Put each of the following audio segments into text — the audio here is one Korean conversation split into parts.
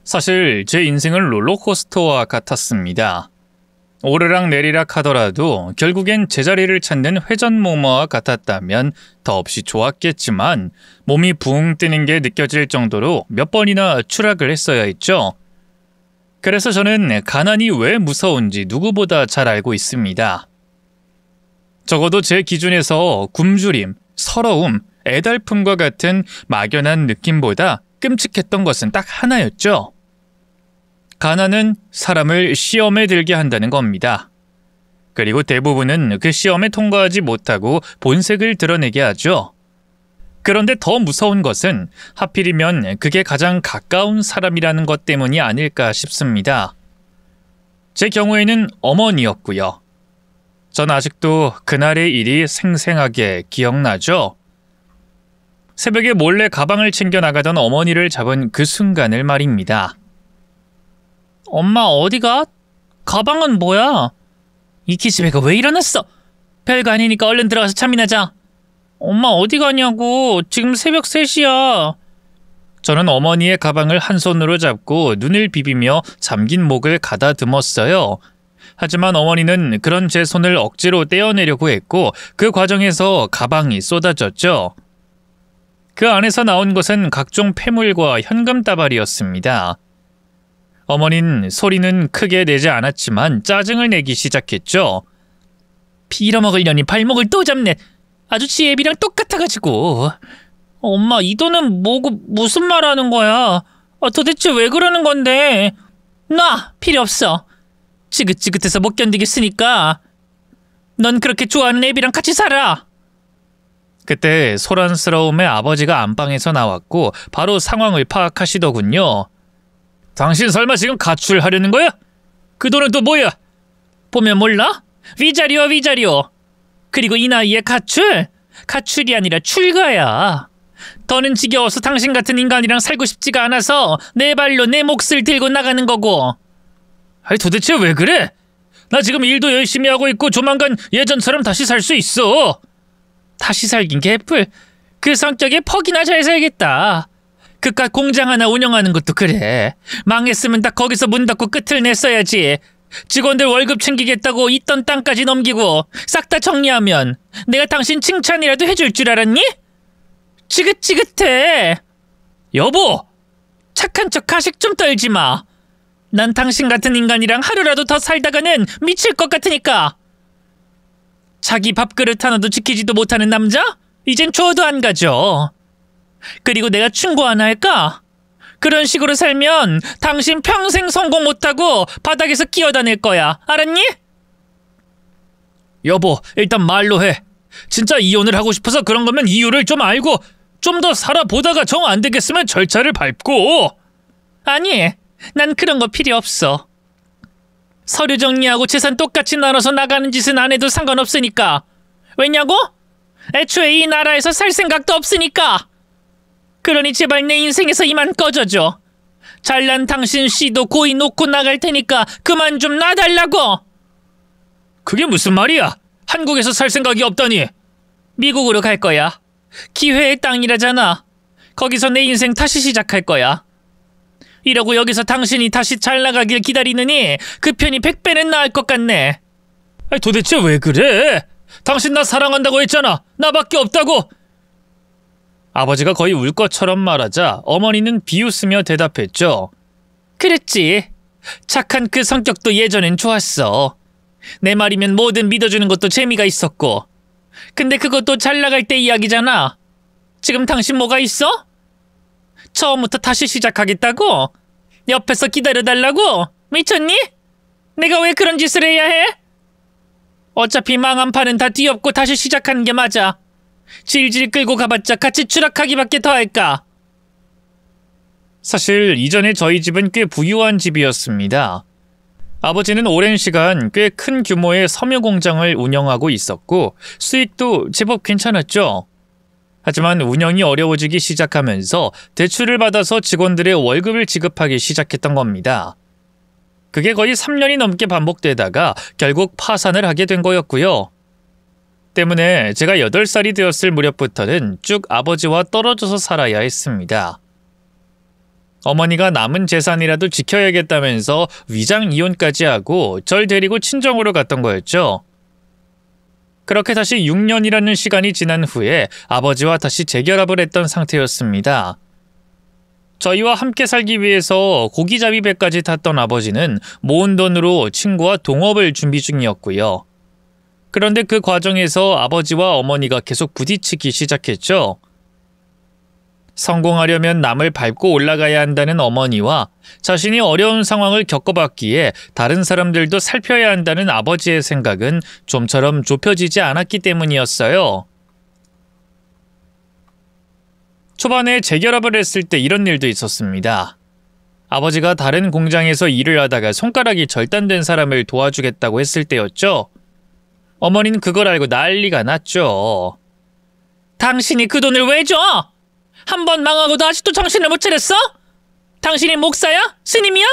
사실 제 인생은 롤러코스터와 같았습니다. 오르락 내리락 하더라도 결국엔 제자리를 찾는 회전목마와 같았다면 더없이 좋았겠지만 몸이 붕 뜨는 게 느껴질 정도로 몇 번이나 추락을 했어야 했죠. 그래서 저는 가난이 왜 무서운지 누구보다 잘 알고 있습니다. 적어도 제 기준에서 굶주림, 서러움, 애달픔과 같은 막연한 느낌보다 끔찍했던 것은 딱 하나였죠. 가난은 사람을 시험에 들게 한다는 겁니다. 그리고 대부분은 그 시험에 통과하지 못하고 본색을 드러내게 하죠. 그런데 더 무서운 것은 하필이면 그게 가장 가까운 사람이라는 것 때문이 아닐까 싶습니다. 제 경우에는 어머니였고요. 전 아직도 그날의 일이 생생하게 기억나죠. 새벽에 몰래 가방을 챙겨 나가던 어머니를 잡은 그 순간을 말입니다. 엄마 어디가? 가방은 뭐야? 이 기집애가 왜 일어났어? 별거 아니니까 얼른 들어가서 잠이나 자. 엄마 어디 가냐고. 지금 새벽 3시야. 저는 어머니의 가방을 한 손으로 잡고 눈을 비비며 잠긴 목을 가다듬었어요. 하지만 어머니는 그런 제 손을 억지로 떼어내려고 했고 그 과정에서 가방이 쏟아졌죠. 그 안에서 나온 것은 각종 폐물과 현금 다발이었습니다. 어머닌 소리는 크게 내지 않았지만 짜증을 내기 시작했죠. 빌어먹으려니 발목을 또 잡네. 아주 지 애비랑 똑같아가지고. 엄마 이 돈은 뭐고 무슨 말 하는 거야? 도대체 왜 그러는 건데? 놔! 필요 없어. 지긋지긋해서 못 견디겠으니까. 넌 그렇게 좋아하는 애비랑 같이 살아. 그때 소란스러움에 아버지가 안방에서 나왔고 바로 상황을 파악하시더군요. 당신 설마 지금 가출하려는 거야? 그 돈은 또 뭐야? 보면 몰라? 위자료야 위자료. 그리고 이 나이에 가출? 가출이 아니라 출가야. 더는 지겨워서 당신 같은 인간이랑 살고 싶지가 않아서 내 발로 내 몫을 들고 나가는 거고. 아니 도대체 왜 그래? 나 지금 일도 열심히 하고 있고 조만간 예전처럼 다시 살 수 있어. 다시 살긴 개뿔. 그 성격에 퍽이나 잘 살겠다. 그깟 공장 하나 운영하는 것도 그래. 망했으면 딱 거기서 문 닫고 끝을 냈어야지. 직원들 월급 챙기겠다고 있던 땅까지 넘기고 싹 다 정리하면 내가 당신 칭찬이라도 해줄 줄 알았니? 지긋지긋해. 여보! 착한 척 가식 좀 떨지 마. 난 당신 같은 인간이랑 하루라도 더 살다가는 미칠 것 같으니까. 자기 밥그릇 하나도 지키지도 못하는 남자? 이젠 줘도 안 가져. 그리고 내가 충고 하나 할까? 그런 식으로 살면 당신 평생 성공 못하고 바닥에서 끼어다닐 거야. 알았니? 여보, 일단 말로 해. 진짜 이혼을 하고 싶어서 그런 거면 이유를 좀 알고 좀 더 살아보다가 정 안 되겠으면 절차를 밟고. 아니, 난 그런 거 필요 없어. 서류 정리하고 재산 똑같이 나눠서 나가는 짓은 안 해도 상관없으니까. 왜냐고? 애초에 이 나라에서 살 생각도 없으니까. 그러니 제발 내 인생에서 이만 꺼져줘. 잘난 당신 씨도 고이 놓고 나갈 테니까 그만 좀 놔달라고. 그게 무슨 말이야? 한국에서 살 생각이 없다니. 미국으로 갈 거야. 기회의 땅이라잖아. 거기서 내 인생 다시 시작할 거야. 이러고 여기서 당신이 다시 잘 나가길 기다리느니 그 편이 100배는 나을 것 같네. 아니, 도대체 왜 그래? 당신 나 사랑한다고 했잖아. 나밖에 없다고. 아버지가 거의 울 것처럼 말하자 어머니는 비웃으며 대답했죠. 그랬지. 착한 그 성격도 예전엔 좋았어. 내 말이면 뭐든 믿어주는 것도 재미가 있었고. 근데 그것도 잘 나갈 때 이야기잖아. 지금 당신 뭐가 있어? 처음부터 다시 시작하겠다고? 옆에서 기다려달라고? 미쳤니? 내가 왜 그런 짓을 해야 해? 어차피 망한 판은 다 뒤엎고 다시 시작하는 게 맞아. 질질 끌고 가봤자 같이 추락하기밖에 더 할까? 사실 이전에 저희 집은 꽤 부유한 집이었습니다. 아버지는 오랜 시간 꽤 큰 규모의 섬유 공장을 운영하고 있었고 수익도 제법 괜찮았죠. 하지만 운영이 어려워지기 시작하면서 대출을 받아서 직원들의 월급을 지급하기 시작했던 겁니다. 그게 거의 3년이 넘게 반복되다가 결국 파산을 하게 된 거였고요. 때문에 제가 8살이 되었을 무렵부터는 쭉 아버지와 떨어져서 살아야 했습니다. 어머니가 남은 재산이라도 지켜야겠다면서 위장 이혼까지 하고 절 데리고 친정으로 갔던 거였죠. 그렇게 다시 6년이라는 시간이 지난 후에 아버지와 다시 재결합을 했던 상태였습니다. 저희와 함께 살기 위해서 고기잡이 배까지 탔던 아버지는 모은 돈으로 친구와 동업을 준비 중이었고요. 그런데 그 과정에서 아버지와 어머니가 계속 부딪히기 시작했죠. 성공하려면 남을 밟고 올라가야 한다는 어머니와 자신이 어려운 상황을 겪어봤기에 다른 사람들도 살펴야 한다는 아버지의 생각은 좀처럼 좁혀지지 않았기 때문이었어요. 초반에 재결합을 했을 때 이런 일도 있었습니다. 아버지가 다른 공장에서 일을 하다가 손가락이 절단된 사람을 도와주겠다고 했을 때였죠. 어머니는 그걸 알고 난리가 났죠. 당신이 그 돈을 왜 줘? 한 번 망하고도 아직도 정신을 못 차렸어? 당신이 목사야? 스님이야?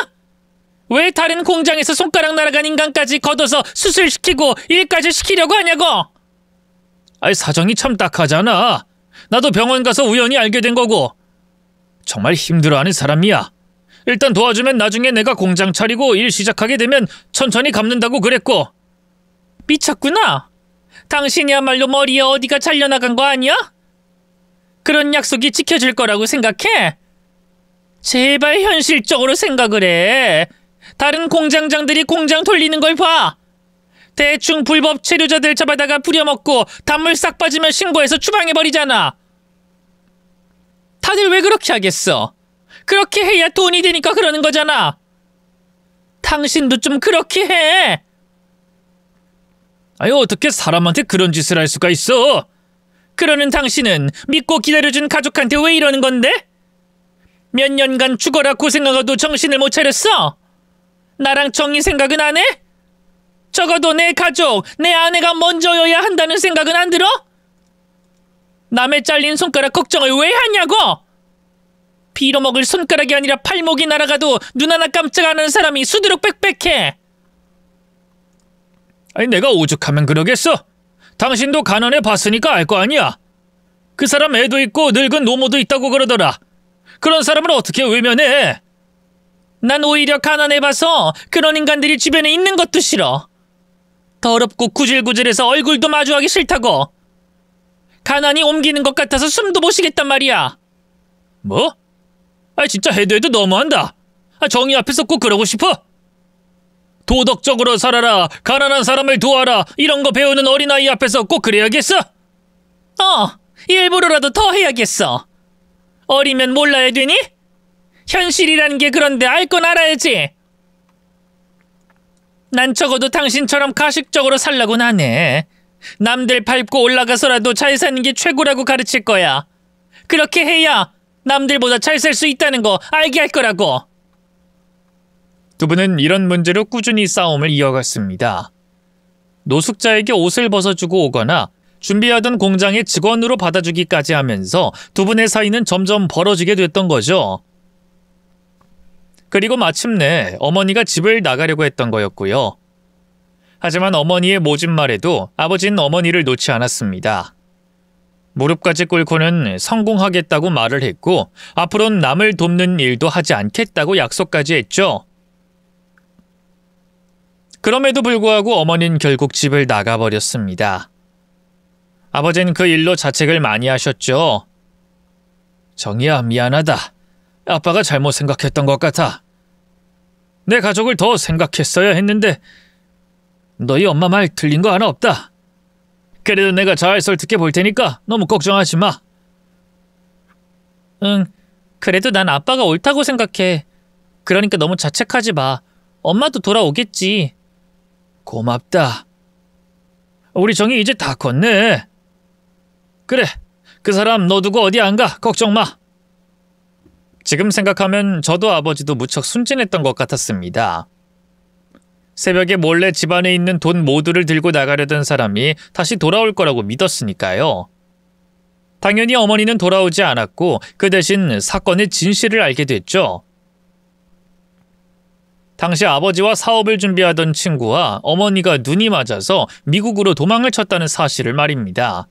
왜 다른 공장에서 손가락 날아간 인간까지 걷어서 수술시키고 일까지 시키려고 하냐고? 아이, 사정이 참 딱하잖아. 나도 병원 가서 우연히 알게 된 거고. 정말 힘들어하는 사람이야. 일단 도와주면 나중에 내가 공장 차리고 일 시작하게 되면 천천히 갚는다고 그랬고. 미쳤구나. 당신이야말로 머리에 어디가 잘려나간 거 아니야? 그런 약속이 지켜질 거라고 생각해? 제발 현실적으로 생각을 해. 다른 공장장들이 공장 돌리는 걸 봐. 대충 불법 체류자들 잡아다가 부려먹고 단물 싹 빠지면 신고해서 추방해버리잖아. 다들 왜 그렇게 하겠어? 그렇게 해야 돈이 되니까 그러는 거잖아. 당신도 좀 그렇게 해. 아니, 어떻게 사람한테 그런 짓을 할 수가 있어? 그러는 당신은 믿고 기다려준 가족한테 왜 이러는 건데? 몇 년간 죽어라 고생하고도 정신을 못 차렸어? 나랑 정의 생각은 안 해? 적어도 내 가족, 내 아내가 먼저여야 한다는 생각은 안 들어? 남의 잘린 손가락 걱정을 왜 하냐고? 빌어먹을 손가락이 아니라 팔목이 날아가도 눈 하나 깜짝 안 하는 사람이 수두룩 빽빽해. 아니, 내가 오죽하면 그러겠어? 당신도 가난해 봤으니까 알 거 아니야. 그 사람 애도 있고 늙은 노모도 있다고 그러더라. 그런 사람을 어떻게 외면해? 난 오히려 가난해 봐서 그런 인간들이 주변에 있는 것도 싫어. 더럽고 구질구질해서 얼굴도 마주하기 싫다고. 가난이 옮기는 것 같아서 숨도 못 쉬겠단 말이야. 뭐? 아, 진짜 해도 너무한다. 정의 앞에서 꼭 그러고 싶어? 도덕적으로 살아라, 가난한 사람을 도와라, 이런 거 배우는 어린아이 앞에서 꼭 그래야겠어? 일부러라도 더 해야겠어. 어리면 몰라야 되니? 현실이라는 게 그런데 알 건 알아야지. 난 적어도 당신처럼 가식적으로 살라고는 안 해. 남들 밟고 올라가서라도 잘 사는 게 최고라고 가르칠 거야. 그렇게 해야 남들보다 잘 살 수 있다는 거 알게 할 거라고. 두 분은 이런 문제로 꾸준히 싸움을 이어갔습니다. 노숙자에게 옷을 벗어주고 오거나 준비하던 공장의 직원으로 받아주기까지 하면서 두 분의 사이는 점점 벌어지게 됐던 거죠. 그리고 마침내 어머니가 집을 나가려고 했던 거였고요. 하지만 어머니의 모진 말에도 아버지는 어머니를 놓지 않았습니다. 무릎까지 꿇고는 성공하겠다고 말을 했고 앞으로는 남을 돕는 일도 하지 않겠다고 약속까지 했죠. 그럼에도 불구하고 어머니는 결국 집을 나가버렸습니다. 아버지는 그 일로 자책을 많이 하셨죠. 정이야, 미안하다. 아빠가 잘못 생각했던 것 같아. 내 가족을 더 생각했어야 했는데 너희 엄마 말 틀린 거 하나 없다. 그래도 내가 잘 설득해 볼 테니까 너무 걱정하지 마. 응, 그래도 난 아빠가 옳다고 생각해. 그러니까 너무 자책하지 마. 엄마도 돌아오겠지. 고맙다. 우리 정이 이제 다 컸네. 그래, 그 사람 너 두고 어디 안 가. 걱정 마. 지금 생각하면 저도 아버지도 무척 순진했던 것 같았습니다. 새벽에 몰래 집안에 있는 돈 모두를 들고 나가려던 사람이 다시 돌아올 거라고 믿었으니까요. 당연히 어머니는 돌아오지 않았고 그 대신 사건의 진실을 알게 됐죠. 당시 아버지와 사업을 준비하던 친구와 어머니가 눈이 맞아서 미국으로 도망을 쳤다는 사실을 말입니다.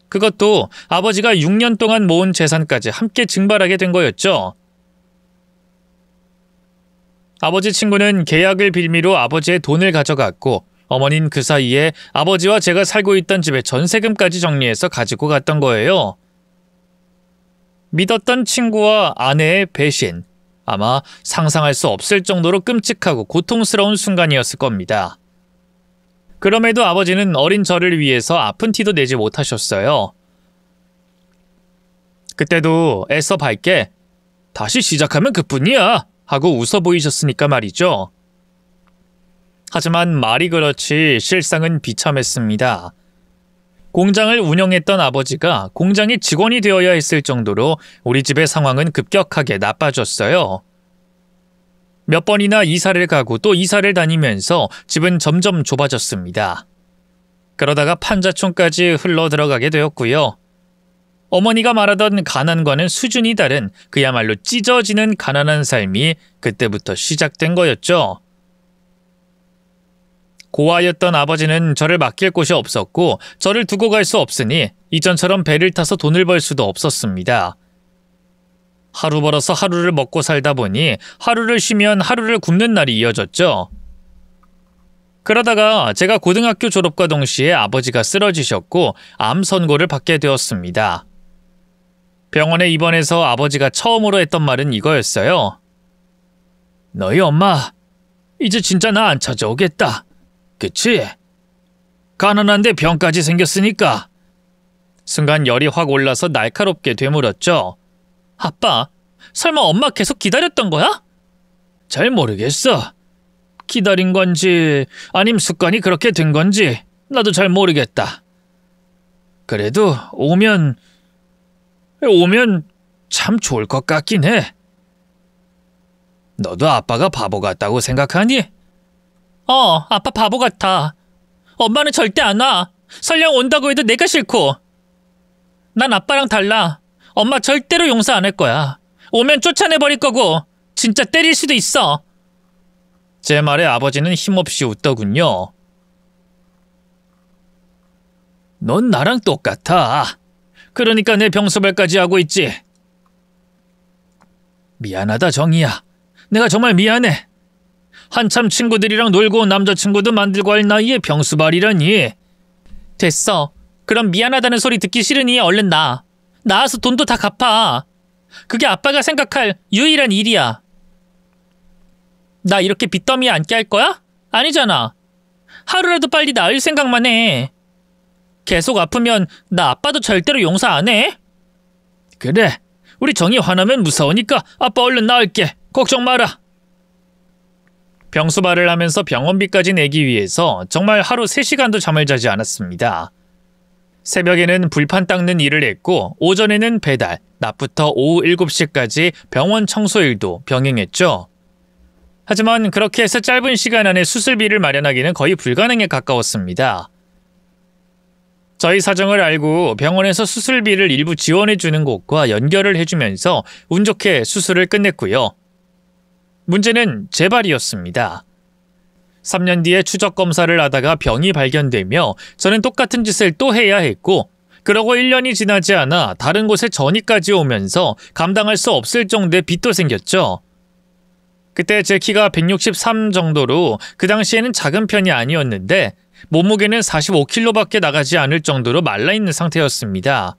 그것도 아버지가 6년 동안 모은 재산까지 함께 증발하게 된 거였죠. 아버지 친구는 계약을 빌미로 아버지의 돈을 가져갔고 어머니는 그 사이에 아버지와 제가 살고 있던 집의 전세금까지 정리해서 가지고 갔던 거예요. 믿었던 친구와 아내의 배신. 아마 상상할 수 없을 정도로 끔찍하고 고통스러운 순간이었을 겁니다. 그럼에도 아버지는 어린 저를 위해서 아픈 티도 내지 못하셨어요. 그때도 애써 밝게 다시 시작하면 그뿐이야 하고 웃어 보이셨으니까 말이죠. 하지만 말이 그렇지 실상은 비참했습니다. 공장을 운영했던 아버지가 공장의 직원이 되어야 했을 정도로 우리 집의 상황은 급격하게 나빠졌어요. 몇 번이나 이사를 가고 또 이사를 다니면서 집은 점점 좁아졌습니다. 그러다가 판자촌까지 흘러 들어가게 되었고요. 어머니가 말하던 가난과는 수준이 다른 그야말로 찢어지는 가난한 삶이 그때부터 시작된 거였죠. 고아였던 아버지는 저를 맡길 곳이 없었고 저를 두고 갈 수 없으니 이전처럼 배를 타서 돈을 벌 수도 없었습니다. 하루 벌어서 하루를 먹고 살다 보니 하루를 쉬면 하루를 굶는 날이 이어졌죠. 그러다가 제가 고등학교 졸업과 동시에 아버지가 쓰러지셨고 암 선고를 받게 되었습니다. 병원에 입원해서 아버지가 처음으로 했던 말은 이거였어요. 너희 엄마 이제 진짜 나 안 찾아오겠다. 그치? 가난한데 병까지 생겼으니까. 순간 열이 확 올라서 날카롭게 되물었죠. 아빠, 설마 엄마 계속 기다렸던 거야? 잘 모르겠어. 기다린 건지 아님 습관이 그렇게 된 건지 나도 잘 모르겠다. 그래도 오면 참 좋을 것 같긴 해. 너도 아빠가 바보 같다고 생각하니? 아빠 바보 같아. 엄마는 절대 안 와. 설령 온다고 해도 내가 싫고. 난 아빠랑 달라. 엄마 절대로 용서 안 할 거야. 오면 쫓아내버릴 거고 진짜 때릴 수도 있어. 제 말에 아버지는 힘없이 웃더군요. 넌 나랑 똑같아. 그러니까 내 병수발까지 하고 있지. 미안하다 정이야. 내가 정말 미안해. 한참 친구들이랑 놀고 온 남자친구도 만들고 할 나이에 병수발이라니. 됐어. 그럼 미안하다는 소리 듣기 싫으니 얼른 나와서 돈도 다 갚아. 그게 아빠가 생각할 유일한 일이야. 나 이렇게 빚더미에 앉게 할 거야? 아니잖아. 하루라도 빨리 나을 생각만 해. 계속 아프면 나 아빠도 절대로 용서 안 해. 그래. 우리 정이 화나면 무서우니까 아빠 얼른 나을게. 걱정 마라. 병수발을 하면서 병원비까지 내기 위해서 정말 하루 3시간도 잠을 자지 않았습니다. 새벽에는 불판 닦는 일을 했고 오전에는 배달, 낮부터 오후 7시까지 병원 청소 일도 병행했죠. 하지만 그렇게 해서 짧은 시간 안에 수술비를 마련하기는 거의 불가능에 가까웠습니다. 저희 사정을 알고 병원에서 수술비를 일부 지원해주는 곳과 연결을 해주면서 운 좋게 수술을 끝냈고요. 문제는 재발이었습니다. 3년 뒤에 추적 검사를 하다가 병이 발견되며 저는 똑같은 짓을 또 해야 했고 그러고 1년이 지나지 않아 다른 곳에 전이까지 오면서 감당할 수 없을 정도의 빚도 생겼죠. 그때 제 키가 163 정도로 그 당시에는 작은 편이 아니었는데 몸무게는 45kg밖에 나가지 않을 정도로 말라있는 상태였습니다.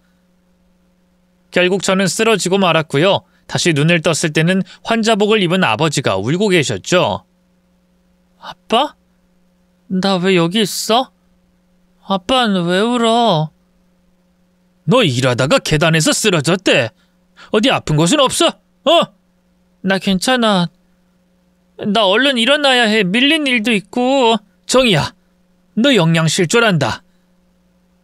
결국 저는 쓰러지고 말았고요. 다시 눈을 떴을 때는 환자복을 입은 아버지가 울고 계셨죠. 아빠? 나 왜 여기 있어? 아빠는 왜 울어? 너 일하다가 계단에서 쓰러졌대. 어디 아픈 곳은 없어? 나 괜찮아. 나 얼른 일어나야 해. 밀린 일도 있고. 정이야, 너 영양실조란다.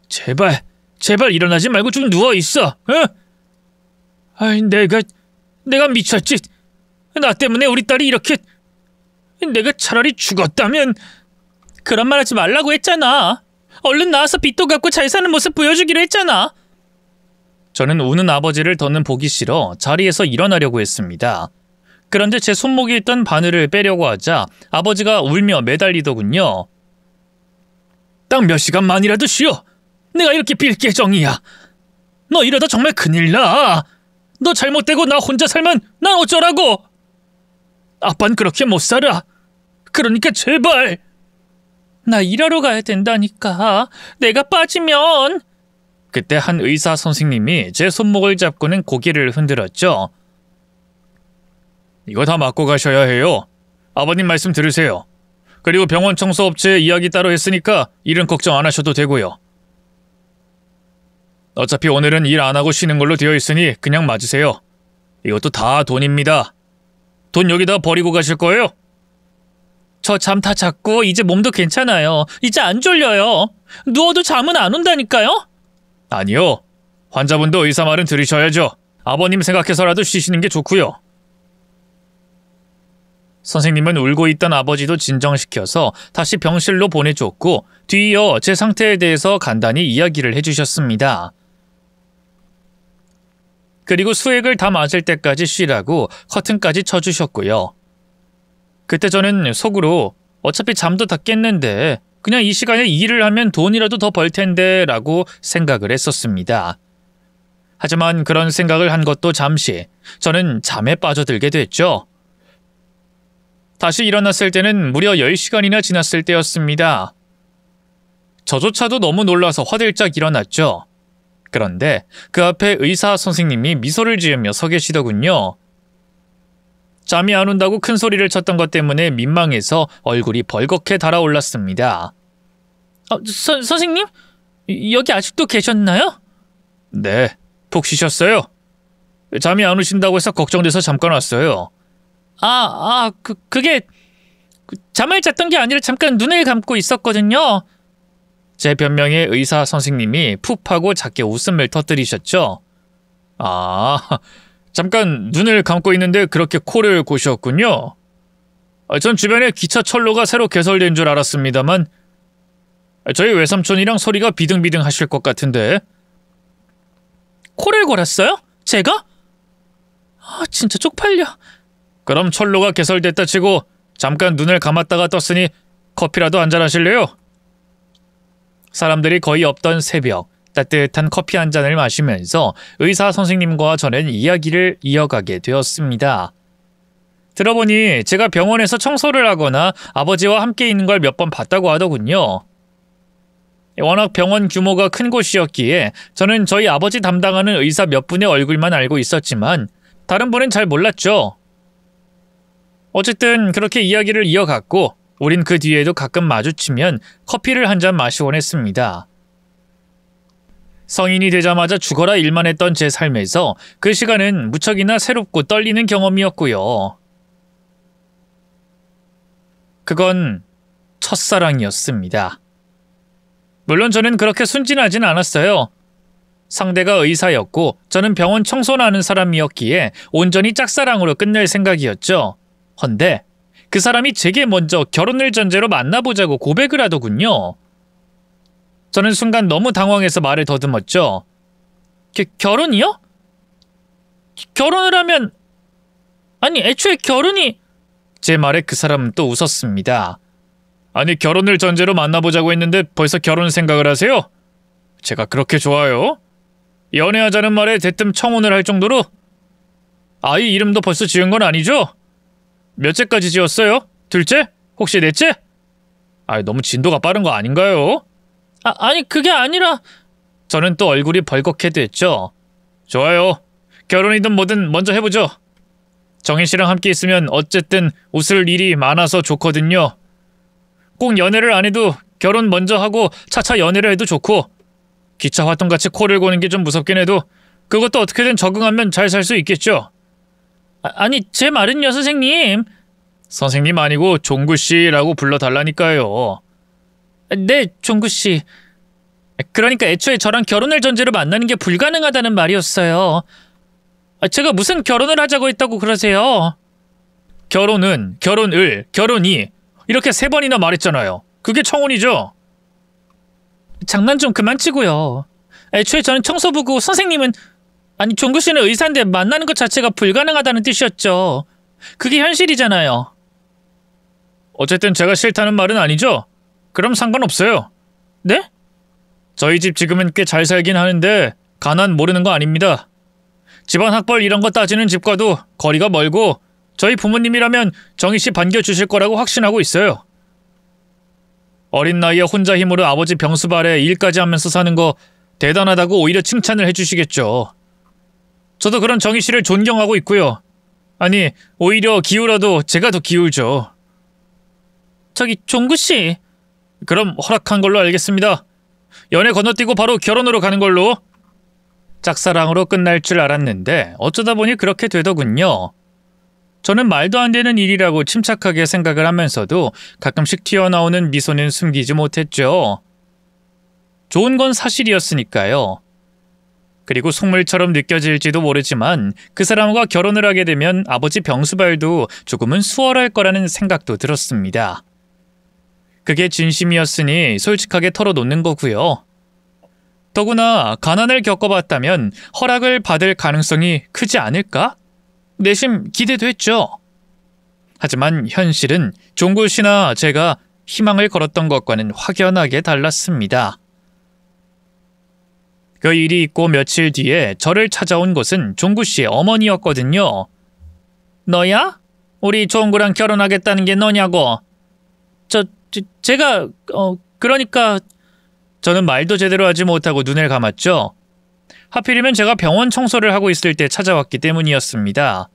제발 일어나지 말고 좀 누워있어. 아이, 내가 미쳤지. 나 때문에 우리 딸이 이렇게. 내가 차라리 죽었다면. 그런 말 하지 말라고 했잖아. 얼른 나와서 빚도 갚고 잘 사는 모습 보여주기로 했잖아. 저는 우는 아버지를 더는 보기 싫어 자리에서 일어나려고 했습니다. 그런데 제 손목에 있던 바늘을 빼려고 하자 아버지가 울며 매달리더군요. 딱 몇 시간만이라도 쉬어. 내가 이렇게 빌게 정이야. 너 이러다 정말 큰일 나. 너 잘못되고 나 혼자 살면 난 어쩌라고. 아빤 그렇게 못 살아. 그러니까 제발. 나 일하러 가야 된다니까. 내가 빠지면. 그때 한 의사 선생님이 제 손목을 잡고는 고개를 흔들었죠. 이거 다 맞고 가셔야 해요. 아버님 말씀 들으세요. 그리고 병원 청소업체 이야기 따로 했으니까 일은 걱정 안 하셔도 되고요. 어차피 오늘은 일 안 하고 쉬는 걸로 되어 있으니 그냥 맞으세요. 이것도 다 돈입니다. 돈 여기다 버리고 가실 거예요? 저 잠 다 잤고 이제 몸도 괜찮아요. 이제 안 졸려요. 누워도 잠은 안 온다니까요? 아니요. 환자분도 의사 말은 들으셔야죠. 아버님 생각해서라도 쉬시는 게 좋고요. 선생님은 울고 있던 아버지도 진정시켜서 다시 병실로 보내줬고 뒤이어 제 상태에 대해서 간단히 이야기를 해주셨습니다. 그리고 수액을 다 맞을 때까지 쉬라고 커튼까지 쳐주셨고요. 그때 저는 속으로 어차피 잠도 다 깼는데 그냥 이 시간에 일을 하면 돈이라도 더 벌 텐데 라고 생각을 했었습니다. 하지만 그런 생각을 한 것도 잠시 저는 잠에 빠져들게 됐죠. 다시 일어났을 때는 무려 10시간이나 지났을 때였습니다. 저조차도 너무 놀라서 화들짝 일어났죠. 그런데 그 앞에 의사 선생님이 미소를 지으며 서 계시더군요. 잠이 안 온다고 큰 소리를 쳤던 것 때문에 민망해서 얼굴이 벌겋게 달아올랐습니다. 선생님? 여기 아직도 계셨나요? 네, 푹 쉬셨어요? 잠이 안 오신다고 해서 걱정돼서 잠깐 왔어요. 그게 잠을 잤던 게 아니라 잠깐 눈을 감고 있었거든요. 제 변명에 의사 선생님이 푹 하고 작게 웃음을 터뜨리셨죠. 잠깐 눈을 감고 있는데 그렇게 코를 고셨군요. 전 주변에 기차 철로가 새로 개설된 줄 알았습니다만 저희 외삼촌이랑 소리가 비등비등 하실 것 같은데. 코를 골았어요? 제가? 진짜 쪽팔려. 그럼 철로가 개설됐다 치고 잠깐 눈을 감았다가 떴으니 커피라도 한잔 하실래요? 사람들이 거의 없던 새벽, 따뜻한 커피 한 잔을 마시면서 의사 선생님과 저는 이야기를 이어가게 되었습니다. 들어보니 제가 병원에서 청소를 하거나 아버지와 함께 있는 걸 몇 번 봤다고 하더군요. 워낙 병원 규모가 큰 곳이었기에 저는 저희 아버지 담당하는 의사 몇 분의 얼굴만 알고 있었지만 다른 분은 잘 몰랐죠. 어쨌든 그렇게 이야기를 이어갔고 우린 그 뒤에도 가끔 마주치면 커피를 한 잔 마시곤 했습니다. 성인이 되자마자 죽어라 일만 했던 제 삶에서 그 시간은 무척이나 새롭고 떨리는 경험이었고요. 그건 첫사랑이었습니다. 물론 저는 그렇게 순진하진 않았어요. 상대가 의사였고 저는 병원 청소나 하는 사람이었기에 온전히 짝사랑으로 끝낼 생각이었죠. 헌데 그 사람이 제게 먼저 결혼을 전제로 만나보자고 고백을 하더군요. 저는 순간 너무 당황해서 말을 더듬었죠. 결혼이요? 결혼을 하면... 아니 애초에 결혼이... 제 말에 그 사람은 또 웃었습니다. 아니 결혼을 전제로 만나보자고 했는데 벌써 결혼 생각을 하세요? 제가 그렇게 좋아요? 연애하자는 말에 대뜸 청혼을 할 정도로? 아이 이름도 벌써 지은 건 아니죠? 몇째까지 지었어요? 둘째? 혹시 넷째? 너무 진도가 빠른 거 아닌가요? 아니 그게 아니라... 저는 또 얼굴이 벌겋게 됐죠. 좋아요. 결혼이든 뭐든 먼저 해보죠. 정인 씨랑 함께 있으면 어쨌든 웃을 일이 많아서 좋거든요. 꼭 연애를 안 해도 결혼 먼저 하고 차차 연애를 해도 좋고 기차 활동같이 코를 고는 게 좀 무섭긴 해도 그것도 어떻게든 적응하면 잘 살 수 있겠죠. 아니 제 말은요 선생님. 선생님 아니고 종구씨라고 불러달라니까요. 네 종구씨. 그러니까 애초에 저랑 결혼을 전제로 만나는 게 불가능하다는 말이었어요. 제가 무슨 결혼을 하자고 했다고 그러세요? 결혼은, 결혼을, 결혼이 이렇게 3번이나 말했잖아요. 그게 청혼이죠? 장난 좀 그만 치고요. 애초에 저는 청소부고 선생님은... 아니 종구씨는 의사인데 만나는 것 자체가 불가능하다는 뜻이었죠. 그게 현실이잖아요. 어쨌든 제가 싫다는 말은 아니죠? 그럼 상관없어요. 네? 저희 집 지금은 꽤 잘 살긴 하는데 가난 모르는 거 아닙니다. 집안 학벌 이런 거 따지는 집과도 거리가 멀고 저희 부모님이라면 정희 씨 반겨주실 거라고 확신하고 있어요. 어린 나이에 혼자 힘으로 아버지 병수 아래 일까지 하면서 사는 거 대단하다고 오히려 칭찬을 해주시겠죠. 저도 그런 정희 씨를 존경하고 있고요. 아니, 오히려 기울어도 제가 더 기울죠. 저기 종구 씨. 그럼 허락한 걸로 알겠습니다. 연애 건너뛰고 바로 결혼으로 가는 걸로. 짝사랑으로 끝날 줄 알았는데 어쩌다 보니 그렇게 되더군요. 저는 말도 안 되는 일이라고 침착하게 생각을 하면서도 가끔씩 튀어나오는 미소는 숨기지 못했죠. 좋은 건 사실이었으니까요. 그리고 속물처럼 느껴질지도 모르지만 그 사람과 결혼을 하게 되면 아버지 병수발도 조금은 수월할 거라는 생각도 들었습니다. 그게 진심이었으니 솔직하게 털어놓는 거고요. 더구나 가난을 겪어봤다면 허락을 받을 가능성이 크지 않을까? 내심 기대도 했죠. 하지만 현실은 종구 씨나 제가 희망을 걸었던 것과는 확연하게 달랐습니다. 그 일이 있고 며칠 뒤에 저를 찾아온 곳은 종구 씨의 어머니였거든요. 너야? 우리 종구랑 결혼하겠다는 게 너냐고. 제가 그러니까... 저는 말도 제대로 하지 못하고 눈을 감았죠. 하필이면 제가 병원 청소를 하고 있을 때 찾아왔기 때문이었습니다.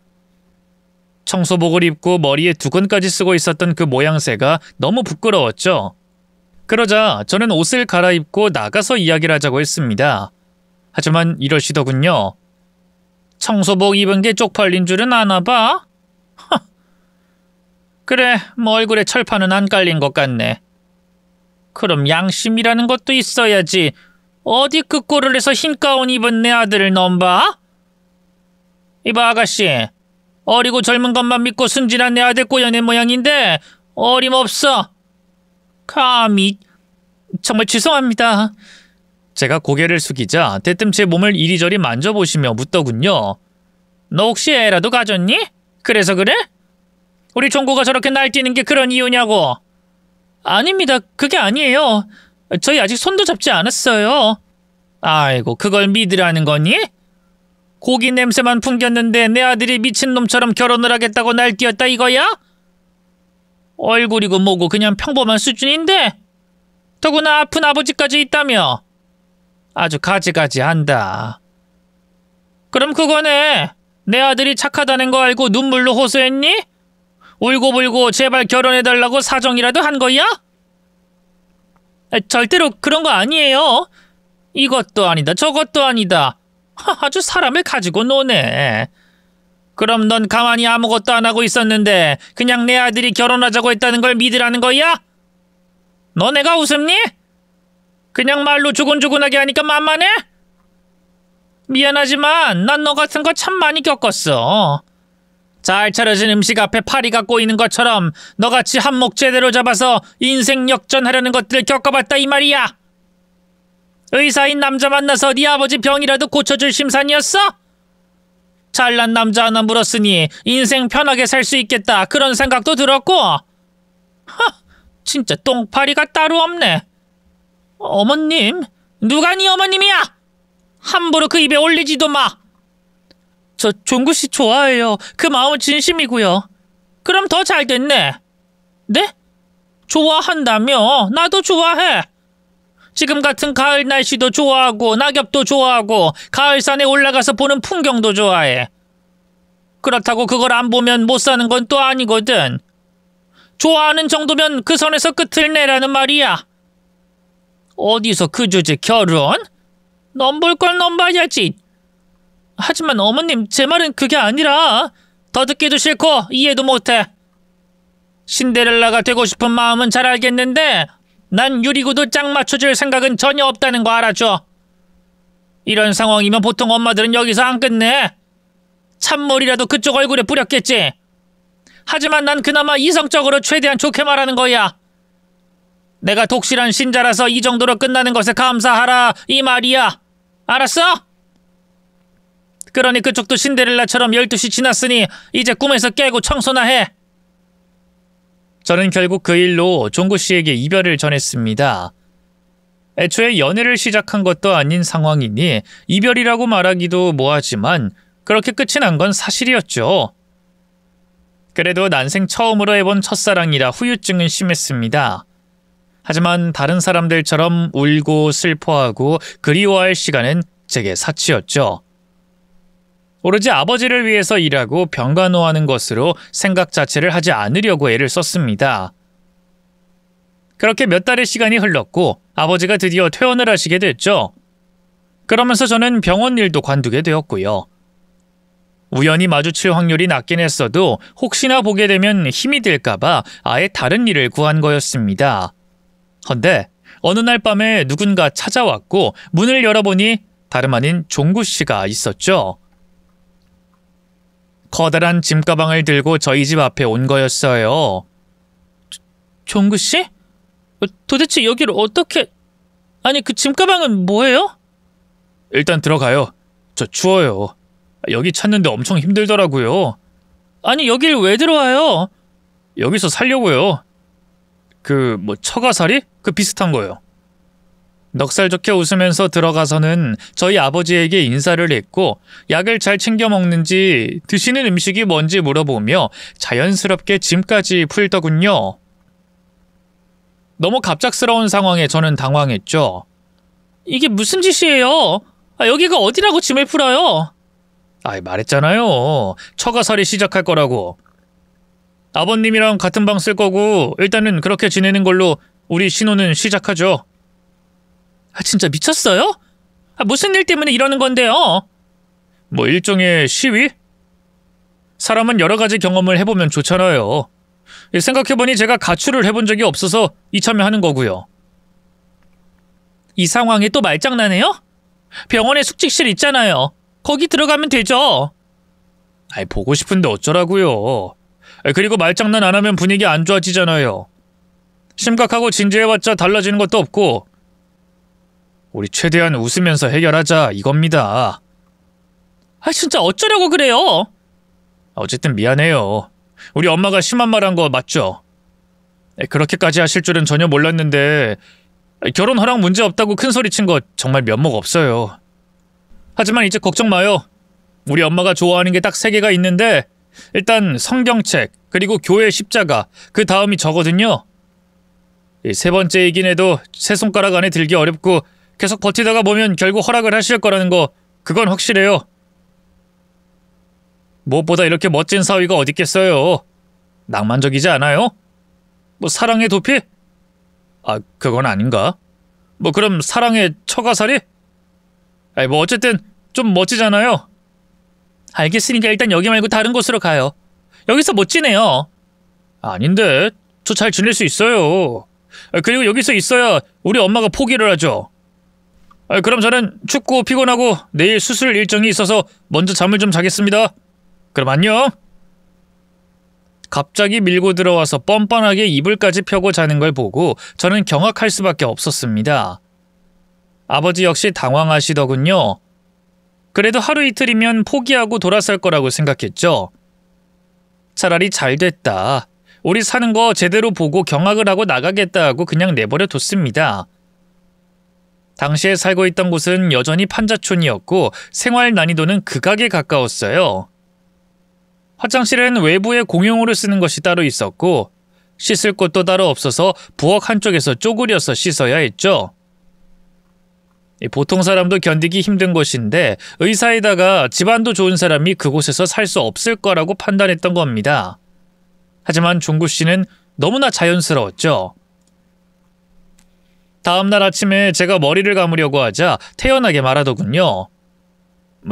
청소복을 입고 머리에 두건까지 쓰고 있었던 그 모양새가 너무 부끄러웠죠. 그러자 저는 옷을 갈아입고 나가서 이야기를 하자고 했습니다. 하지만 이러시더군요. 청소복 입은 게 쪽팔린 줄은 아나 봐? 그래, 뭐 얼굴에 철판은 안 깔린 것 같네. 그럼 양심이라는 것도 있어야지. 어디 그 꼴을 해서 흰 가운 입은 내 아들을 넘봐? 이봐 아가씨, 어리고 젊은 것만 믿고 순진한 내 아들 꼬여낸 모양인데 어림없어. 감히... 정말 죄송합니다. 제가 고개를 숙이자 대뜸 제 몸을 이리저리 만져보시며 묻더군요. 너 혹시 애라도 가졌니? 그래서 그래? 우리 종구가 저렇게 날뛰는 게 그런 이유냐고. 아닙니다. 그게 아니에요. 저희 아직 손도 잡지 않았어요. 아이고, 그걸 믿으라는 거니? 고기 냄새만 풍겼는데 내 아들이 미친놈처럼 결혼을 하겠다고 날뛰었다 이거야? 얼굴이고 뭐고 그냥 평범한 수준인데? 더구나 아픈 아버지까지 있다며? 아주 가지가지한다. 그럼 그거네. 내 아들이 착하다는 거 알고 눈물로 호소했니? 울고불고 제발 결혼해달라고 사정이라도 한 거야? 절대로 그런 거 아니에요. 이것도 아니다 저것도 아니다. 아주 사람을 가지고 노네. 그럼 넌 가만히 아무것도 안 하고 있었는데 그냥 내 아들이 결혼하자고 했다는 걸 믿으라는 거야? 너 내가 웃음니? 그냥 말로 조곤조곤하게 하니까 만만해? 미안하지만 난 너 같은 거 참 많이 겪었어. 잘 차려진 음식 앞에 파리가 꼬이는 것처럼 너같이 한몫 제대로 잡아서 인생 역전하려는 것들을 겪어봤다 이 말이야. 의사인 남자 만나서 네 아버지 병이라도 고쳐줄 심산이었어? 잘난 남자 하나 물었으니 인생 편하게 살 수 있겠다 그런 생각도 들었고. 진짜 똥파리가 따로 없네. 어머님? 누가 네 어머님이야? 함부로 그 입에 올리지도 마. 저 종구씨 좋아해요. 그 마음은 진심이고요. 그럼 더 잘 됐네. 네? 좋아한다며? 나도 좋아해. 지금 같은 가을 날씨도 좋아하고 낙엽도 좋아하고 가을산에 올라가서 보는 풍경도 좋아해. 그렇다고 그걸 안 보면 못 사는 건 또 아니거든. 좋아하는 정도면 그 선에서 끝을 내라는 말이야. 어디서 그 주제 결혼? 넘볼 걸 넘봐야지. 하지만 어머님, 제 말은 그게 아니라 더 듣기도 싫고 이해도 못해. 신데렐라가 되고 싶은 마음은 잘 알겠는데 난 유리구두 짝 맞춰줄 생각은 전혀 없다는 거 알아줘. 이런 상황이면 보통 엄마들은 여기서 안 끝내. 찬물이라도 그쪽 얼굴에 뿌렸겠지. 하지만 난 그나마 이성적으로 최대한 좋게 말하는 거야. 내가 독실한 신자라서 이 정도로 끝나는 것에 감사하라 이 말이야. 알았어? 그러니 그쪽도 신데렐라처럼 12시 지났으니 이제 꿈에서 깨고 청소나 해. 저는 결국 그 일로 종구 씨에게 이별을 전했습니다. 애초에 연애를 시작한 것도 아닌 상황이니 이별이라고 말하기도 뭐하지만 그렇게 끝이 난 건 사실이었죠. 그래도 난생 처음으로 해본 첫사랑이라 후유증은 심했습니다. 하지만 다른 사람들처럼 울고 슬퍼하고 그리워할 시간은 제게 사치였죠. 오로지 아버지를 위해서 일하고 병간호하는 것으로 생각 자체를 하지 않으려고 애를 썼습니다. 그렇게 몇 달의 시간이 흘렀고 아버지가 드디어 퇴원을 하시게 됐죠. 그러면서 저는 병원 일도 관두게 되었고요. 우연히 마주칠 확률이 낮긴 했어도 혹시나 보게 되면 힘이 들까봐 아예 다른 일을 구한 거였습니다. 헌데 어느 날 밤에 누군가 찾아왔고 문을 열어보니 다름 아닌 종구 씨가 있었죠. 커다란 짐가방을 들고 저희 집 앞에 온 거였어요. 종구 씨? 도대체 여기를 어떻게... 아니 그 짐가방은 뭐예요? 일단 들어가요. 저 추워요. 여기 찾는데 엄청 힘들더라고요. 아니 여길 왜 들어와요? 여기서 살려고요. 처가살이? 그 비슷한 거요. 넉살 좋게 웃으면서 들어가서는 저희 아버지에게 인사를 했고 약을 잘 챙겨 먹는지 드시는 음식이 뭔지 물어보며 자연스럽게 짐까지 풀더군요. 너무 갑작스러운 상황에 저는 당황했죠. 이게 무슨 짓이에요? 여기가 어디라고 짐을 풀어요? 말했잖아요. 처가살이 시작할 거라고. 아버님이랑 같은 방 쓸 거고 일단은 그렇게 지내는 걸로 우리 신혼은 시작하죠. 진짜 미쳤어요? 무슨 일 때문에 이러는 건데요? 일종의 시위? 사람은 여러 가지 경험을 해보면 좋잖아요. 생각해보니 제가 가출을 해본 적이 없어서 이참에 하는 거고요. 이 상황에 또 말장난해요? 병원에 숙직실 있잖아요. 거기 들어가면 되죠. 보고 싶은데 어쩌라고요. 그리고 말장난 안 하면 분위기 안 좋아지잖아요. 심각하고 진지해봤자 달라지는 것도 없고 우리 최대한 웃으면서 해결하자 이겁니다. 진짜 어쩌려고 그래요? 어쨌든 미안해요. 우리 엄마가 심한 말 한 거 맞죠? 그렇게까지 하실 줄은 전혀 몰랐는데 결혼 허락 문제 없다고 큰소리 친 거 정말 면목 없어요. 하지만 이제 걱정 마요. 우리 엄마가 좋아하는 게 딱 3개가 있는데 일단 성경책, 그리고 교회 십자가, 그 다음이 저거든요. 3번째이긴 해도 3손가락 안에 들기 어렵고 계속 버티다가 보면 결국 허락을 하실 거라는 거 그건 확실해요. 무엇보다 이렇게 멋진 사위가 어딨겠어요. 낭만적이지 않아요? 사랑의 도피? 그건 아닌가? 그럼 사랑의 처가살이? 어쨌든 좀 멋지잖아요. 알겠으니까 일단 여기 말고 다른 곳으로 가요. 여기서 못 지내요. 아닌데, 저 잘 지낼 수 있어요. 그리고 여기서 있어야 우리 엄마가 포기를 하죠. 그럼 저는 춥고 피곤하고 내일 수술 일정이 있어서 먼저 잠을 좀 자겠습니다. 그럼 안녕. 갑자기 밀고 들어와서 뻔뻔하게 이불까지 펴고 자는 걸 보고 저는 경악할 수밖에 없었습니다. 아버지 역시 당황하시더군요. 그래도 하루 이틀이면 포기하고 돌아설 거라고 생각했죠. 차라리 잘 됐다. 우리 사는 거 제대로 보고 경악을 하고 나가겠다 하고 그냥 내버려 뒀습니다. 당시에 살고 있던 곳은 여전히 판자촌이었고 생활 난이도는 극악에 가까웠어요. 화장실은 외부에 공용으로 쓰는 것이 따로 있었고 씻을 곳도 따로 없어서 부엌 한쪽에서 쪼그려서 씻어야 했죠. 보통 사람도 견디기 힘든 곳인데 의사에다가 집안도 좋은 사람이 그곳에서 살 수 없을 거라고 판단했던 겁니다. 하지만 종구 씨는 너무나 자연스러웠죠. 다음날 아침에 제가 머리를 감으려고 하자 태연하게 말하더군요.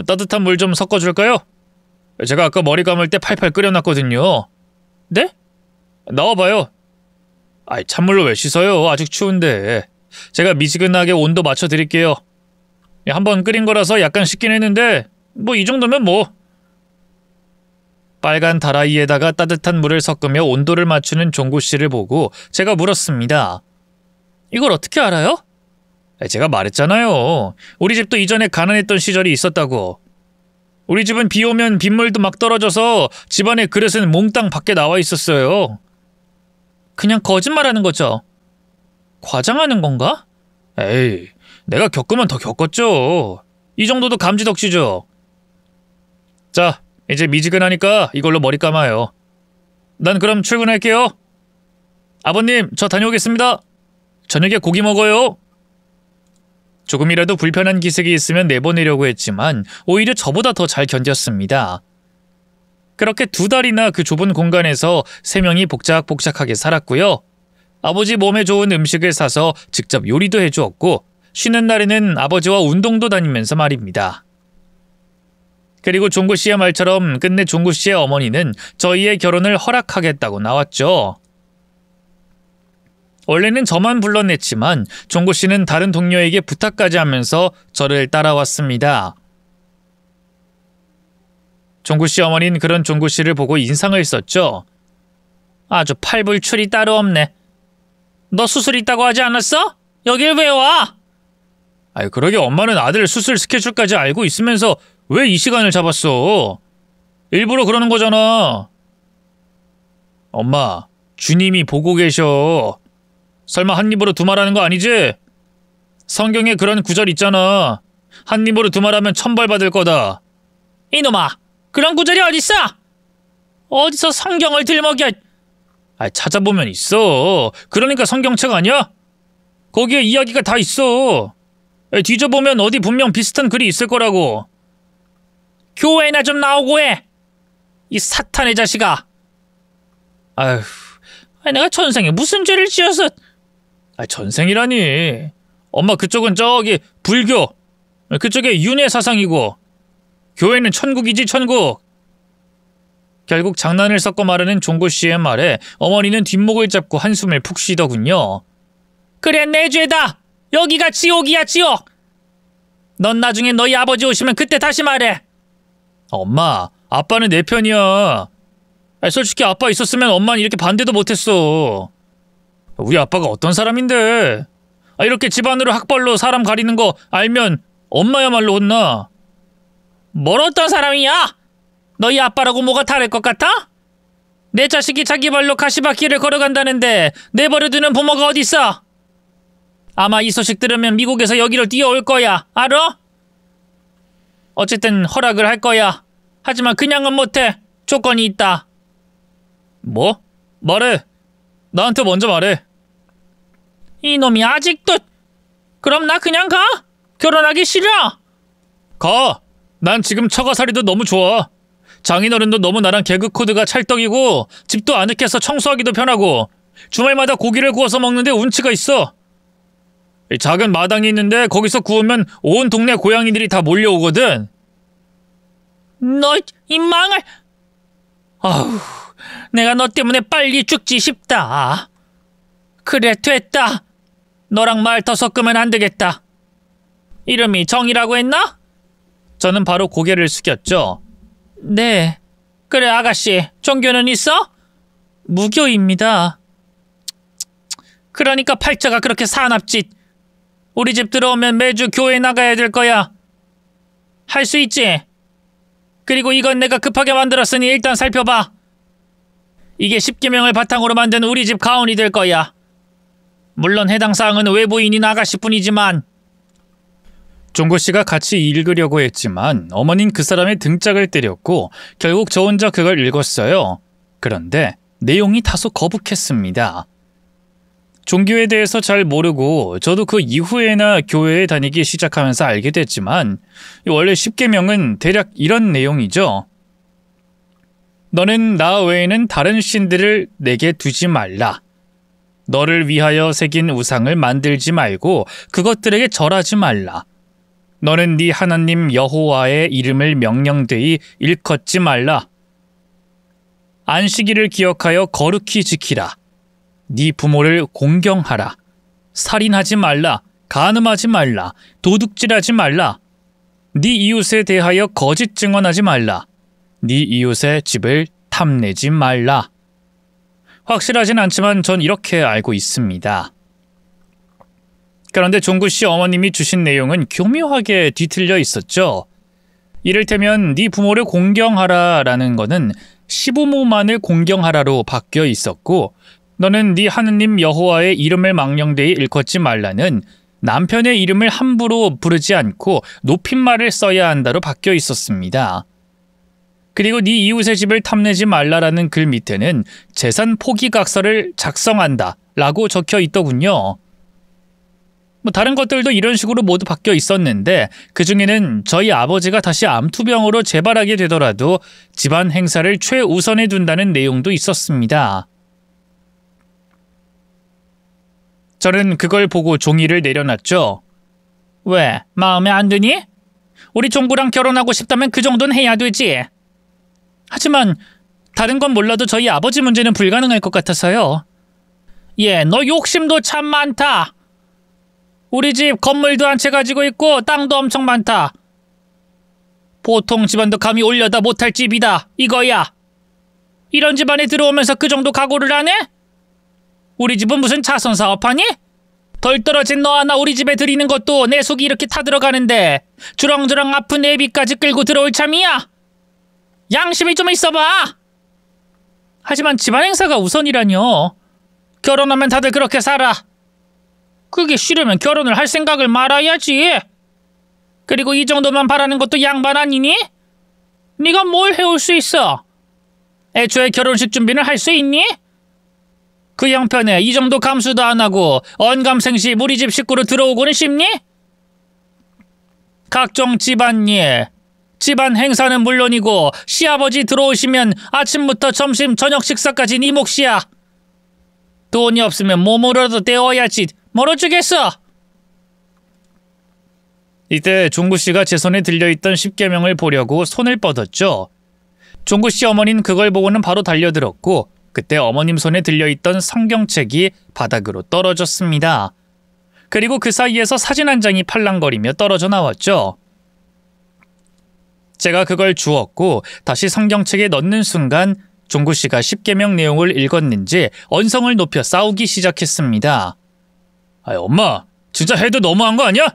따뜻한 물 좀 섞어줄까요? 제가 아까 머리 감을 때 팔팔 끓여놨거든요. 네? 나와봐요. 찬물로 왜 씻어요? 아직 추운데. 제가 미지근하게 온도 맞춰드릴게요. 한번 끓인 거라서 약간 식긴 했는데 이 정도면 빨간 다라이에다가 따뜻한 물을 섞으며 온도를 맞추는 종구 씨를 보고 제가 물었습니다. 이걸 어떻게 알아요? 제가 말했잖아요. 우리 집도 이전에 가난했던 시절이 있었다고. 우리 집은 비 오면 빗물도 막 떨어져서 집안의 그릇은 몽땅 밖에 나와 있었어요. 그냥 거짓말하는 거죠? 과장하는 건가? 에이, 내가 겪으면 더 겪었죠. 이 정도도 감지덕지죠. 자, 이제 미지근하니까 이걸로 머리 감아요. 난 그럼 출근할게요. 아버님, 저 다녀오겠습니다. 저녁에 고기 먹어요. 조금이라도 불편한 기색이 있으면 내보내려고 했지만 오히려 저보다 더 잘 견뎠습니다. 그렇게 2달이나 그 좁은 공간에서 3명이 복작복작하게 살았고요. 아버지 몸에 좋은 음식을 사서 직접 요리도 해주었고 쉬는 날에는 아버지와 운동도 다니면서 말입니다. 그리고 종구 씨의 말처럼 끝내 종구 씨의 어머니는 저희의 결혼을 허락하겠다고 나왔죠. 원래는 저만 불러냈지만 종구 씨는 다른 동료에게 부탁까지 하면서 저를 따라왔습니다. 종구 씨 어머니는 그런 종구 씨를 보고 인상을 썼죠. 아주 팔불출이 따로 없네. 너 수술 있다고 하지 않았어? 여길 왜 와? 아유, 그러게 엄마는 아들 수술 스케줄까지 알고 있으면서 왜 이 시간을 잡았어? 일부러 그러는 거잖아. 엄마, 주님이 보고 계셔. 설마 한 입으로 두말하는 거 아니지? 성경에 그런 구절 있잖아. 한 입으로 두말하면 천벌 받을 거다. 이놈아, 그런 구절이 어딨어? 어디서 성경을 들먹여. 찾아보면 있어. 그러니까 성경책 아니야? 거기에 이야기가 다 있어. 뒤져보면 어디 분명 비슷한 글이 있을 거라고. 교회나 좀 나오고 해. 이 사탄의 자식아. 아휴, 내가 전생에 무슨 죄를 지어서. 전생이라니. 엄마 그쪽은 저기 불교. 그쪽에 윤회 사상이고 교회는 천국이지 천국. 결국 장난을 섞어 말하는 종고 씨의 말에 어머니는 뒷목을 잡고 한숨을 푹 쉬더군요. 그래, 내 죄다. 여기가 지옥이야, 지옥. 넌 나중에 너희 아버지 오시면 그때 다시 말해. 엄마, 아빠는 내 편이야. 솔직히 아빠 있었으면 엄마는 이렇게 반대도 못했어. 우리 아빠가 어떤 사람인데. 이렇게 집안으로 학벌로 사람 가리는 거 알면 엄마야말로 혼나. 뭘 어떤 사람이야? 너희 아빠라고 뭐가 다를 것 같아? 내 자식이 자기 발로 가시밭길을 걸어간다는데 내버려두는 부모가 어딨어? 아마 이 소식 들으면 미국에서 여기로 뛰어올 거야. 알아? 어쨌든 허락을 할 거야. 하지만 그냥은 못해. 조건이 있다. 뭐? 말해. 나한테 먼저 말해. 이놈이 아직도. 그럼 나 그냥 가? 결혼하기 싫어. 가. 난 지금 처가살이도 너무 좋아. 장인어른도 너무 나랑 개그 코드가 찰떡이고 집도 아늑해서 청소하기도 편하고 주말마다 고기를 구워서 먹는데 운치가 있어. 작은 마당이 있는데 거기서 구우면 온 동네 고양이들이 다 몰려오거든. 너 이 망할. 아우, 내가 너 때문에 빨리 죽지 싶다. 그래, 됐다. 너랑 말 더 섞으면 안 되겠다. 이름이 정이라고 했나? 저는 바로 고개를 숙였죠. 네. 그래, 아가씨, 종교는 있어? 무교입니다. 그러니까 팔자가 그렇게 사납지. 우리 집 들어오면 매주 교회 나가야 될 거야. 할 수 있지? 그리고 이건 내가 급하게 만들었으니 일단 살펴봐. 이게 10계명을 바탕으로 만든 우리 집 가훈이 될 거야. 물론 해당 사항은 외부인인 아가씨뿐이지만. 종고 씨가 같이 읽으려고 했지만 어머닌 그 사람의 등짝을 때렸고 결국 저 혼자 그걸 읽었어요. 그런데 내용이 다소 거북했습니다. 종교에 대해서 잘 모르고 저도 그 이후에나 교회에 다니기 시작하면서 알게 됐지만 원래 10계명은 대략 이런 내용이죠. 너는 나 외에는 다른 신들을 내게 두지 말라. 너를 위하여 새긴 우상을 만들지 말고 그것들에게 절하지 말라. 너는 네 하나님 여호와의 이름을 명령되이 일컫지 말라. 안식일을 기억하여 거룩히 지키라. 네 부모를 공경하라. 살인하지 말라. 간음하지 말라. 도둑질하지 말라. 네 이웃에 대하여 거짓 증언하지 말라. 네 이웃의 집을 탐내지 말라. 확실하진 않지만 전 이렇게 알고 있습니다. 그런데 종구 씨 어머님이 주신 내용은 교묘하게 뒤틀려 있었죠. 이를테면 네 부모를 공경하라 라는 거는 시부모만을 공경하라로 바뀌어 있었고 너는 네 하느님 여호와의 이름을 망령되이 일컫지 말라는 남편의 이름을 함부로 부르지 않고 높임말을 써야 한다로 바뀌어 있었습니다. 그리고 네 이웃의 집을 탐내지 말라라는 글 밑에는 재산 포기각서를 작성한다 라고 적혀 있더군요. 다른 것들도 이런 식으로 모두 바뀌어 있었는데 그중에는 저희 아버지가 다시 암투병으로 재발하게 되더라도 집안 행사를 최우선에 둔다는 내용도 있었습니다. 저는 그걸 보고 종이를 내려놨죠. 왜? 마음에 안 드니? 우리 종구랑 결혼하고 싶다면 그 정도는 해야 되지. 하지만 다른 건 몰라도 저희 아버지 문제는 불가능할 것 같아서요. 너 욕심도 참 많다. 우리 집 건물도 한 채 가지고 있고 땅도 엄청 많다. 보통 집안도 감히 올려다 못할 집이다. 이거야. 이런 집안에 들어오면서 그 정도 각오를 안 해? 우리 집은 무슨 자선 사업하니? 덜 떨어진 너 하나 우리 집에 들이는 것도 내 속이 이렇게 타들어가는데 주렁주렁 아픈 애비까지 끌고 들어올 참이야? 양심이 좀 있어봐. 하지만 집안 행사가 우선이라뇨. 결혼하면 다들 그렇게 살아. 그게 싫으면 결혼을 할 생각을 말아야지. 그리고 이 정도만 바라는 것도 양반 아니니? 네가 뭘 해올 수 있어? 애초에 결혼식 준비는 할 수 있니? 그 형편에 이 정도 감수도 안 하고 언감생시 우리 집 식구로 들어오고는 싶니? 각종 집안일, 집안 행사는 물론이고 시아버지 들어오시면 아침부터 점심 저녁 식사까지 네 몫이야. 돈이 없으면 몸으로도 때워야지. 멀어주겠어. 이때 종구씨가 제 손에 들려있던 십계명을 보려고 손을 뻗었죠. 종구씨 어머니는 그걸 보고는 바로 달려들었고 그때 어머님 손에 들려있던 성경책이 바닥으로 떨어졌습니다. 그리고 그 사이에서 사진 한 장이 팔랑거리며 떨어져 나왔죠. 제가 그걸 주웠고 다시 성경책에 넣는 순간 종구씨가 십계명 내용을 읽었는지 언성을 높여 싸우기 시작했습니다. 엄마, 진짜 해도 너무한 거 아니야?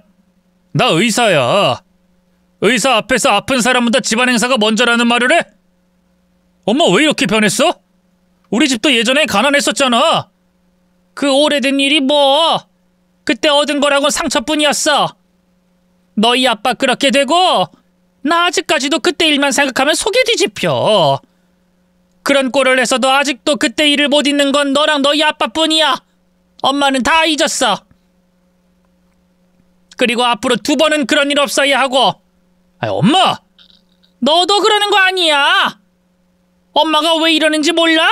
나 의사야. 의사 앞에서 아픈 사람보다 집안 행사가 먼저라는 말을 해? 엄마 왜 이렇게 변했어? 우리 집도 예전에 가난했었잖아. 그 오래된 일이 뭐? 그때 얻은 거라곤 상처뿐이었어. 너희 아빠 그렇게 되고 나 아직까지도 그때 일만 생각하면 속이 뒤집혀. 그런 꼴을 해서도 아직도 그때 일을 못 잊는 건 너랑 너희 아빠뿐이야. 엄마는 다 잊었어. 그리고 앞으로 2번은 그런 일 없어야 하고. 엄마! 너도 그러는 거 아니야. 엄마가 왜 이러는지 몰라?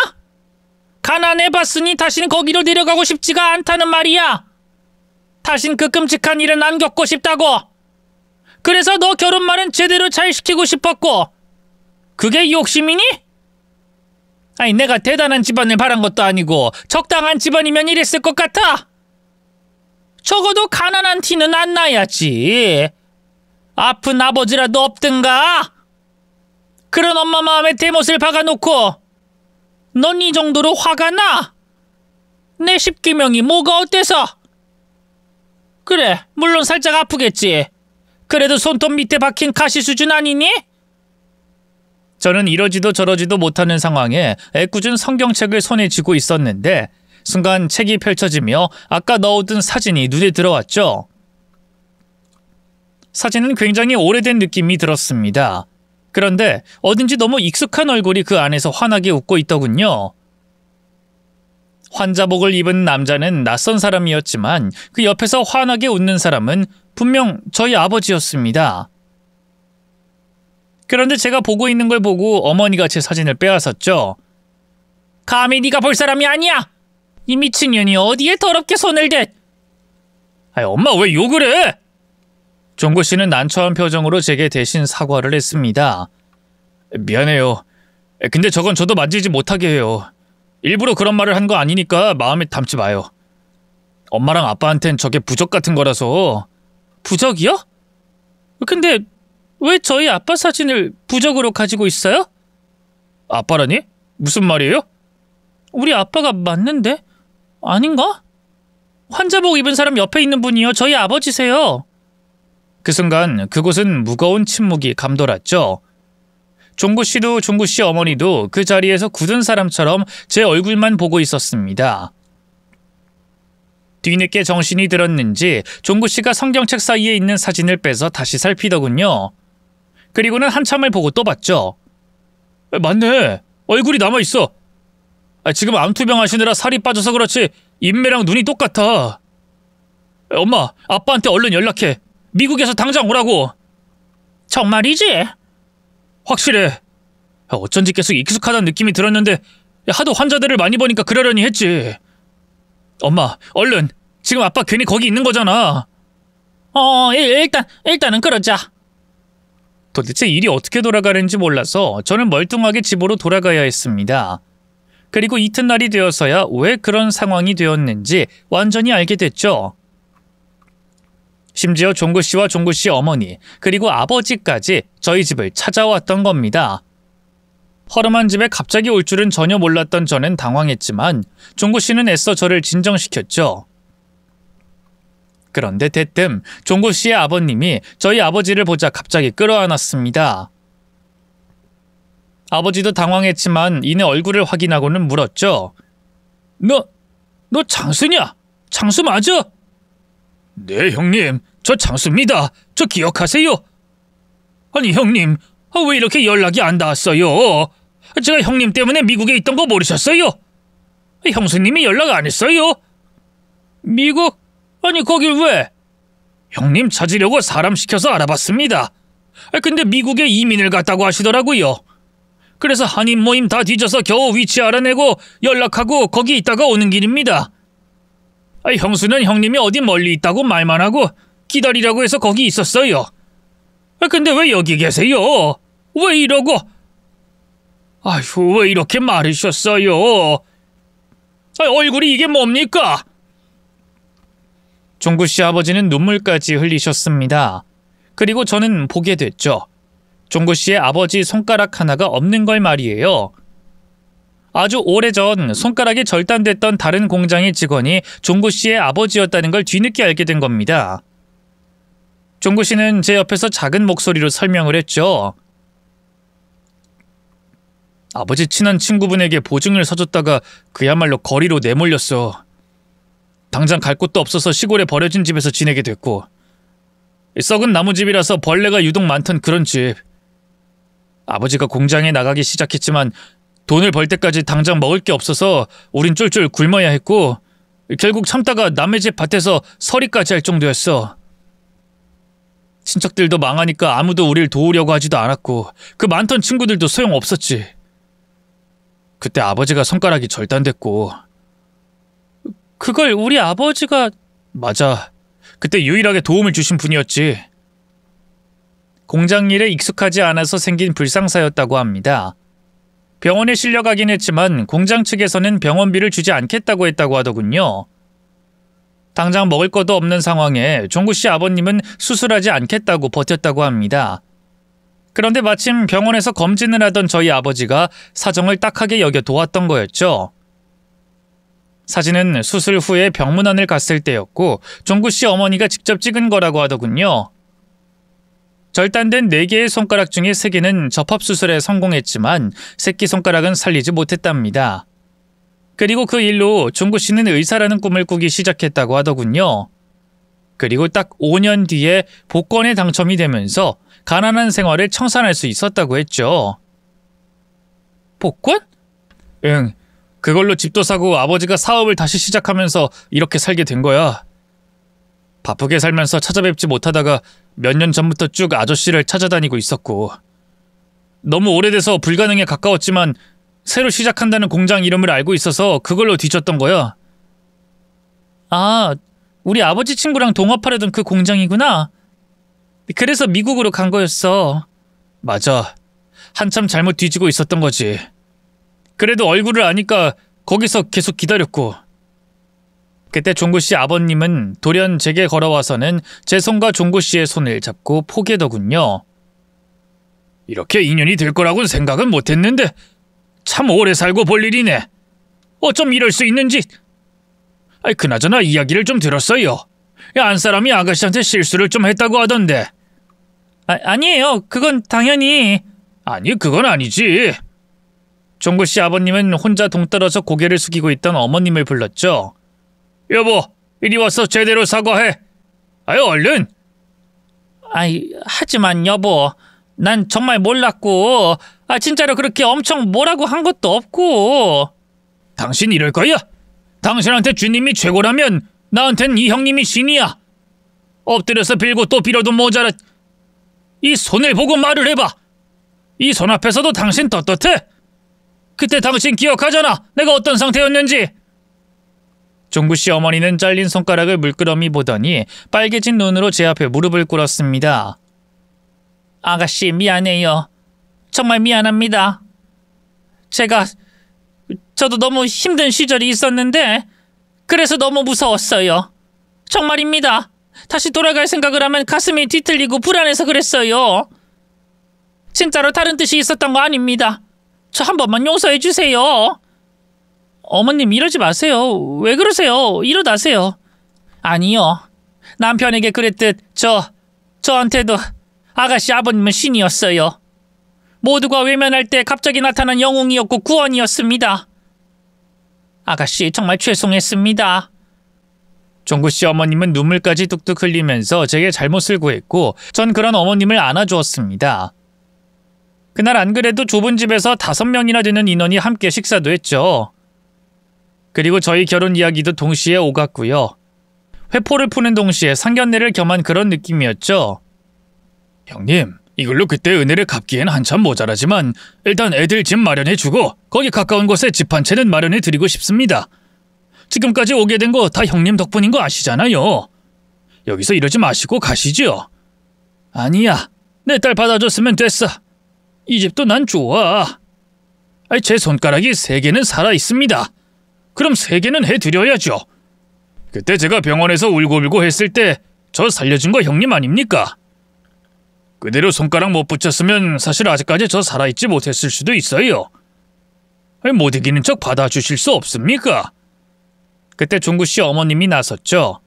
가난해봤으니 다시는 거기로 내려가고 싶지가 않다는 말이야. 다신 그 끔찍한 일은 안 겪고 싶다고. 그래서 너 결혼말은 제대로 잘 시키고 싶었고. 그게 욕심이니? 내가 대단한 집안을 바란 것도 아니고 적당한 집안이면 이랬을 것 같아. 적어도 가난한 티는 안 나야지. 아픈 아버지라도 없든가. 그런 엄마 마음에 대못을 박아놓고 넌 이 정도로 화가 나? 내 십계명이 뭐가 어때서? 그래, 물론 살짝 아프겠지. 그래도 손톱 밑에 박힌 가시 수준 아니니? 저는 이러지도 저러지도 못하는 상황에 애꿎은 성경책을 손에 쥐고 있었는데 순간 책이 펼쳐지며 아까 넣어둔 사진이 눈에 들어왔죠. 사진은 굉장히 오래된 느낌이 들었습니다. 그런데 어딘지 너무 익숙한 얼굴이 그 안에서 환하게 웃고 있더군요. 환자복을 입은 남자는 낯선 사람이었지만 그 옆에서 환하게 웃는 사람은 분명 저희 아버지였습니다. 그런데 제가 보고 있는 걸 보고 어머니가 제 사진을 빼앗았죠. 감히 네가 볼 사람이 아니야! 이 미친년이 어디에 더럽게 손을 대! 엄마 왜 욕을 해? 종구씨는 난처한 표정으로 제게 대신 사과를 했습니다. 미안해요. 근데 저건 저도 만지지 못하게 해요. 일부러 그런 말을 한 거 아니니까 마음에 담지 마요. 엄마랑 아빠한텐 저게 부적 같은 거라서. 부적이요? 근데 왜 저희 아빠 사진을 부적으로 가지고 있어요? 아빠라니? 무슨 말이에요? 우리 아빠가 맞는데? 아닌가? 환자복 입은 사람 옆에 있는 분이요. 저희 아버지세요. 그 순간 그곳은 무거운 침묵이 감돌았죠. 종구씨도 종구씨 어머니도 그 자리에서 굳은 사람처럼 제 얼굴만 보고 있었습니다. 뒤늦게 정신이 들었는지 종구씨가 성경책 사이에 있는 사진을 빼서 다시 살피더군요. 그리고는 한참을 보고 또 봤죠. 맞네. 얼굴이 남아있어. 지금 암투병 하시느라 살이 빠져서 그렇지 인매랑 눈이 똑같아. 엄마, 아빠한테 얼른 연락해. 미국에서 당장 오라고. 정말이지? 확실해. 어쩐지 계속 익숙하다는 느낌이 들었는데 하도 환자들을 많이 보니까 그러려니 했지. 엄마, 얼른. 지금 아빠 괜히 거기 있는 거잖아. 일단은 그러자. 도대체 일이 어떻게 돌아가는지 몰라서 저는 멀뚱하게 집으로 돌아가야 했습니다. 그리고 이튿날이 되어서야 왜 그런 상황이 되었는지 완전히 알게 됐죠. 심지어 종구 씨와 종구 씨 어머니 그리고 아버지까지 저희 집을 찾아왔던 겁니다. 허름한 집에 갑자기 올 줄은 전혀 몰랐던 저는 당황했지만 종구 씨는 애써 저를 진정시켰죠. 그런데 대뜸 종구 씨의 아버님이 저희 아버지를 보자 갑자기 끌어안았습니다. 아버지도 당황했지만 이내 얼굴을 확인하고는 물었죠. 너 장수냐? 장수 맞아? 네, 형님. 저 장수입니다. 저 기억하세요? 아니, 형님. 왜 이렇게 연락이 안 닿았어요? 제가 형님 때문에 미국에 있던 거 모르셨어요? 형수님이 연락 안 했어요? 미국? 아니, 거길 왜? 형님 찾으려고 사람 시켜서 알아봤습니다. 근데 미국에 이민을 갔다고 하시더라고요. 그래서 한인 모임 다 뒤져서 겨우 위치 알아내고 연락하고 거기 있다가 오는 길입니다. 형수는 형님이 어디 멀리 있다고 말만 하고 기다리라고 해서 거기 있었어요. 근데 왜 여기 계세요? 왜 이러고? 아휴, 왜 이렇게 마르셨어요? 얼굴이 이게 뭡니까? 종구 씨 아버지는 눈물까지 흘리셨습니다. 그리고 저는 보게 됐죠. 종구 씨의 아버지 손가락 하나가 없는 걸 말이에요. 아주 오래전 손가락이 절단됐던 다른 공장의 직원이 종구 씨의 아버지였다는 걸 뒤늦게 알게 된 겁니다. 종구 씨는 제 옆에서 작은 목소리로 설명을 했죠. 아버지 친한 친구분에게 보증을 서줬다가 그야말로 거리로 내몰렸어. 당장 갈 곳도 없어서 시골에 버려진 집에서 지내게 됐고, 썩은 나무집이라서 벌레가 유독 많던 그런 집. 아버지가 공장에 나가기 시작했지만 돈을 벌 때까지 당장 먹을 게 없어서 우린 쫄쫄 굶어야 했고, 결국 참다가 남의 집 밭에서 서리까지 할 정도였어. 친척들도 망하니까 아무도 우릴 도우려고 하지도 않았고 그 많던 친구들도 소용없었지. 그때 아버지가 손가락이 절단됐고. 그걸 우리 아버지가... 맞아. 그때 유일하게 도움을 주신 분이었지. 공장 일에 익숙하지 않아서 생긴 불상사였다고 합니다. 병원에 실려가긴 했지만 공장 측에서는 병원비를 주지 않겠다고 했다고 하더군요. 당장 먹을 것도 없는 상황에 종구 씨 아버님은 수술하지 않겠다고 버텼다고 합니다. 그런데 마침 병원에서 검진을 하던 저희 아버지가 사정을 딱하게 여겨 도왔던 거였죠. 사진은 수술 후에 병문안을 갔을 때였고 종구 씨 어머니가 직접 찍은 거라고 하더군요. 절단된 4개의 손가락 중에 3개는 접합수술에 성공했지만 새끼손가락은 살리지 못했답니다. 그리고 그 일로 종구 씨는 의사라는 꿈을 꾸기 시작했다고 하더군요. 그리고 딱 5년 뒤에 복권에 당첨이 되면서 가난한 생활을 청산할 수 있었다고 했죠. 복권? 응, 그걸로 집도 사고 아버지가 사업을 다시 시작하면서 이렇게 살게 된 거야. 바쁘게 살면서 찾아뵙지 못하다가 몇 년 전부터 쭉 아저씨를 찾아다니고 있었고, 너무 오래돼서 불가능에 가까웠지만 새로 시작한다는 공장 이름을 알고 있어서 그걸로 뒤졌던 거야. 아, 우리 아버지 친구랑 동업하려던 그 공장이구나. 그래서 미국으로 간 거였어. 맞아. 한참 잘못 뒤지고 있었던 거지. 그래도 얼굴을 아니까 거기서 계속 기다렸고. 그때 종구 씨 아버님은 돌연 제게 걸어와서는 제 손과 종구 씨의 손을 잡고 포개더군요. 이렇게 인연이 될 거라고는 생각은 못했는데 참 오래 살고 볼 일이네. 어쩜 이럴 수 있는지. 그나저나 이야기를 좀 들었어요. 안사람이 아가씨한테 실수를 좀 했다고 하던데. 아니에요. 그건 당연히. 아니, 그건 아니지. 종구 씨 아버님은 혼자 동떨어져 고개를 숙이고 있던 어머님을 불렀죠. 여보, 이리 와서 제대로 사과해. 얼른. 하지만 여보, 난 정말 몰랐고, 진짜로 그렇게 엄청 뭐라고 한 것도 없고. 당신 이럴 거야? 당신한테 주님이 최고라면 나한텐 이 형님이 신이야. 엎드려서 빌고 또 빌어도 모자라. 이 손을 보고 말을 해봐. 이 손 앞에서도 당신 떳떳해? 그때 당신 기억하잖아. 내가 어떤 상태였는지. 종구씨 어머니는 잘린 손가락을 물끄러미 보더니 빨개진 눈으로 제 앞에 무릎을 꿇었습니다. 아가씨, 미안해요. 정말 미안합니다. 저도 너무 힘든 시절이 있었는데 그래서 너무 무서웠어요. 정말입니다. 다시 돌아갈 생각을 하면 가슴이 뒤틀리고 불안해서 그랬어요. 진짜로 다른 뜻이 있었던 거 아닙니다. 저 한 번만 용서해 주세요. 어머님, 이러지 마세요. 왜 그러세요? 일어나세요. 아니요. 남편에게 그랬듯 저한테도 아가씨 아버님은 신이었어요. 모두가 외면할 때 갑자기 나타난 영웅이었고 구원이었습니다. 아가씨, 정말 죄송했습니다. 종구씨 어머님은 눈물까지 뚝뚝 흘리면서 제게 잘못을 구했고 전 그런 어머님을 안아주었습니다. 그날 안 그래도 좁은 집에서 5명이나 되는 인원이 함께 식사도 했죠. 그리고 저희 결혼 이야기도 동시에 오갔고요. 회포를 푸는 동시에 상견례를 겸한 그런 느낌이었죠. 형님, 이걸로 그때 은혜를 갚기엔 한참 모자라지만 일단 애들 집 마련해주고 거기 가까운 곳에 집 한 채는 마련해드리고 싶습니다. 지금까지 오게 된 거 다 형님 덕분인 거 아시잖아요. 여기서 이러지 마시고 가시죠. 아니야, 내 딸 받아줬으면 됐어. 이 집도 난 좋아. 제 손가락이 3개는 살아있습니다. 그럼 3개는 해드려야죠. 그때 제가 병원에서 울고불고 했을 때 저 살려준 거 형님 아닙니까? 그대로 손가락 못 붙였으면 사실 아직까지 저 살아있지 못했을 수도 있어요. 못 이기는 척 받아주실 수 없습니까? 그때 종구씨 어머님이 나섰죠.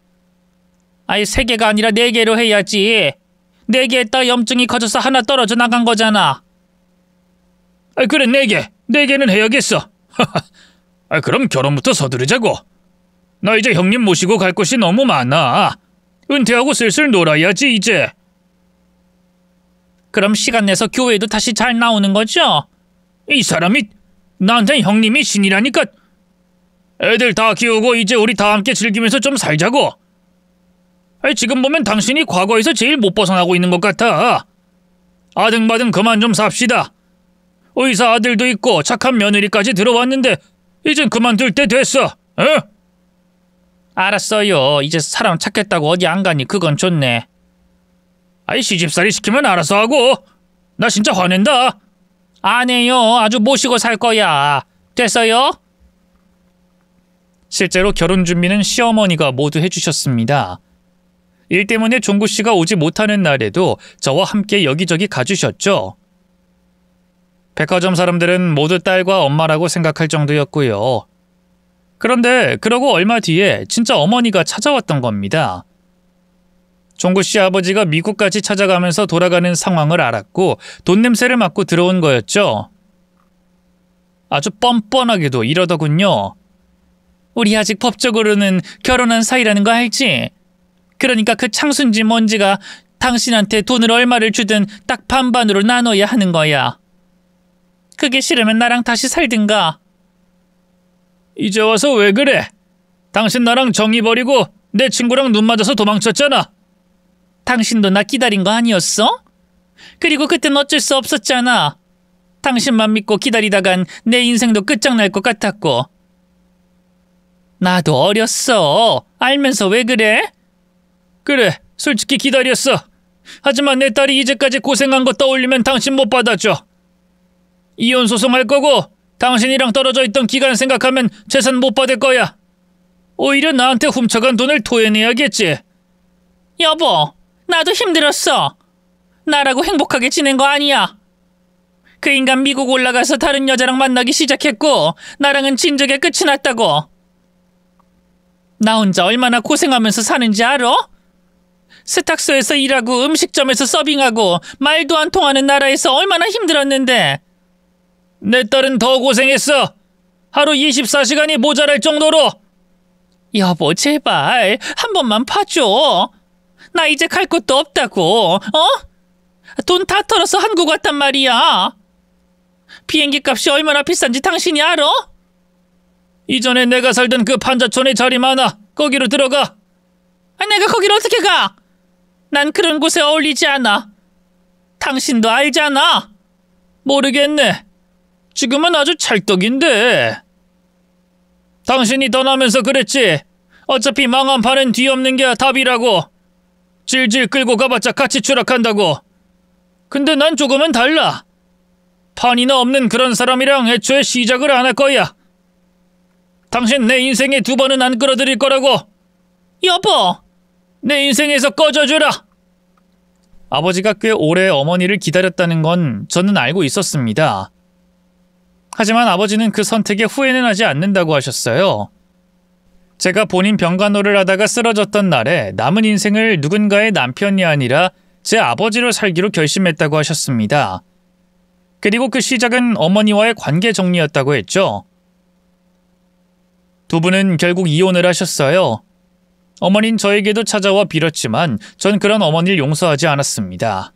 3개가 아니라 4개로 해야지. 4개 했다 염증이 커져서 하나 떨어져 나간 거잖아. 그래, 4개. 4개는 해야겠어. 그럼 결혼부터 서두르자고. 나 이제 형님 모시고 갈 곳이 너무 많아. 은퇴하고 슬슬 놀아야지 이제. 그럼 시간 내서 교회도 다시 잘 나오는 거죠? 이 사람이 나한텐 형님이 신이라니까. 애들 다 키우고 이제 우리 다 함께 즐기면서 좀 살자고. 지금 보면 당신이 과거에서 제일 못 벗어나고 있는 것 같아. 아등바등 그만 좀 삽시다. 의사 아들도 있고 착한 며느리까지 들어왔는데 이젠 그만둘 때 됐어. 어? 알았어요. 이제 사람 찾겠다고 어디 안 가니 그건 좋네. 시집살이 시키면 알아서 하고. 나 진짜 화낸다. 안 해요. 아주 모시고 살 거야. 됐어요? 실제로 결혼 준비는 시어머니가 모두 해주셨습니다. 일 때문에 종구씨가 오지 못하는 날에도 저와 함께 여기저기 가주셨죠. 백화점 사람들은 모두 딸과 엄마라고 생각할 정도였고요. 그런데 그러고 얼마 뒤에 진짜 어머니가 찾아왔던 겁니다. 종구씨 아버지가 미국까지 찾아가면서 돌아가는 상황을 알았고 돈 냄새를 맡고 들어온 거였죠. 아주 뻔뻔하게도 이러더군요. 우리 아직 법적으로는 결혼한 사이라는 거 알지? 그러니까 그 창순지 뭔지가 당신한테 돈을 얼마를 주든 딱 반반으로 나눠야 하는 거야. 그게 싫으면 나랑 다시 살든가. 이제 와서 왜 그래? 당신 나랑 정이 버리고 내 친구랑 눈 맞아서 도망쳤잖아. 당신도 나 기다린 거 아니었어? 그리고 그땐 어쩔 수 없었잖아. 당신만 믿고 기다리다간 내 인생도 끝장날 것 같았고. 나도 어렸어. 알면서 왜 그래? 그래, 솔직히 기다렸어. 하지만 내 딸이 이제까지 고생한 거 떠올리면 당신 못 받아줘. 이혼 소송할 거고 당신이랑 떨어져 있던 기간 생각하면 재산 못 받을 거야. 오히려 나한테 훔쳐간 돈을 토해내야겠지. 여보, 나도 힘들었어. 나라고 행복하게 지낸 거 아니야. 그 인간 미국 올라가서 다른 여자랑 만나기 시작했고 나랑은 진작에 끝이 났다고. 나 혼자 얼마나 고생하면서 사는지 알아? 세탁소에서 일하고 음식점에서 서빙하고 말도 안 통하는 나라에서 얼마나 힘들었는데. 내 딸은 더 고생했어. 하루 24시간이 모자랄 정도로. 여보, 제발 한 번만 봐줘. 나 이제 갈 곳도 없다고. 돈 다 털어서 한국 왔단 말이야. 비행기 값이 얼마나 비싼지 당신이 알아? 이전에 내가 살던 그 판자촌에 자리 많아. 거기로 들어가. 내가 거기를 어떻게 가? 난 그런 곳에 어울리지 않아. 당신도 알잖아. 모르겠네. 지금은 아주 찰떡인데. 당신이 떠나면서 그랬지. 어차피 망한 판은 뒤엎는 게 답이라고. 질질 끌고 가봤자 같이 추락한다고. 근데 난 조금은 달라. 판이나 없는 그런 사람이랑 애초에 시작을 안 할 거야. 당신 내 인생에 2번은 안 끌어들일 거라고. 여보! 내 인생에서 꺼져주라. 아버지가 꽤 오래 어머니를 기다렸다는 건 저는 알고 있었습니다. 하지만 아버지는 그 선택에 후회는 하지 않는다고 하셨어요. 제가 본인 병간호를 하다가 쓰러졌던 날에 남은 인생을 누군가의 남편이 아니라 제 아버지로 살기로 결심했다고 하셨습니다. 그리고 그 시작은 어머니와의 관계 정리였다고 했죠. 두 분은 결국 이혼을 하셨어요. 어머니는 저에게도 찾아와 빌었지만 전 그런 어머니를 용서하지 않았습니다.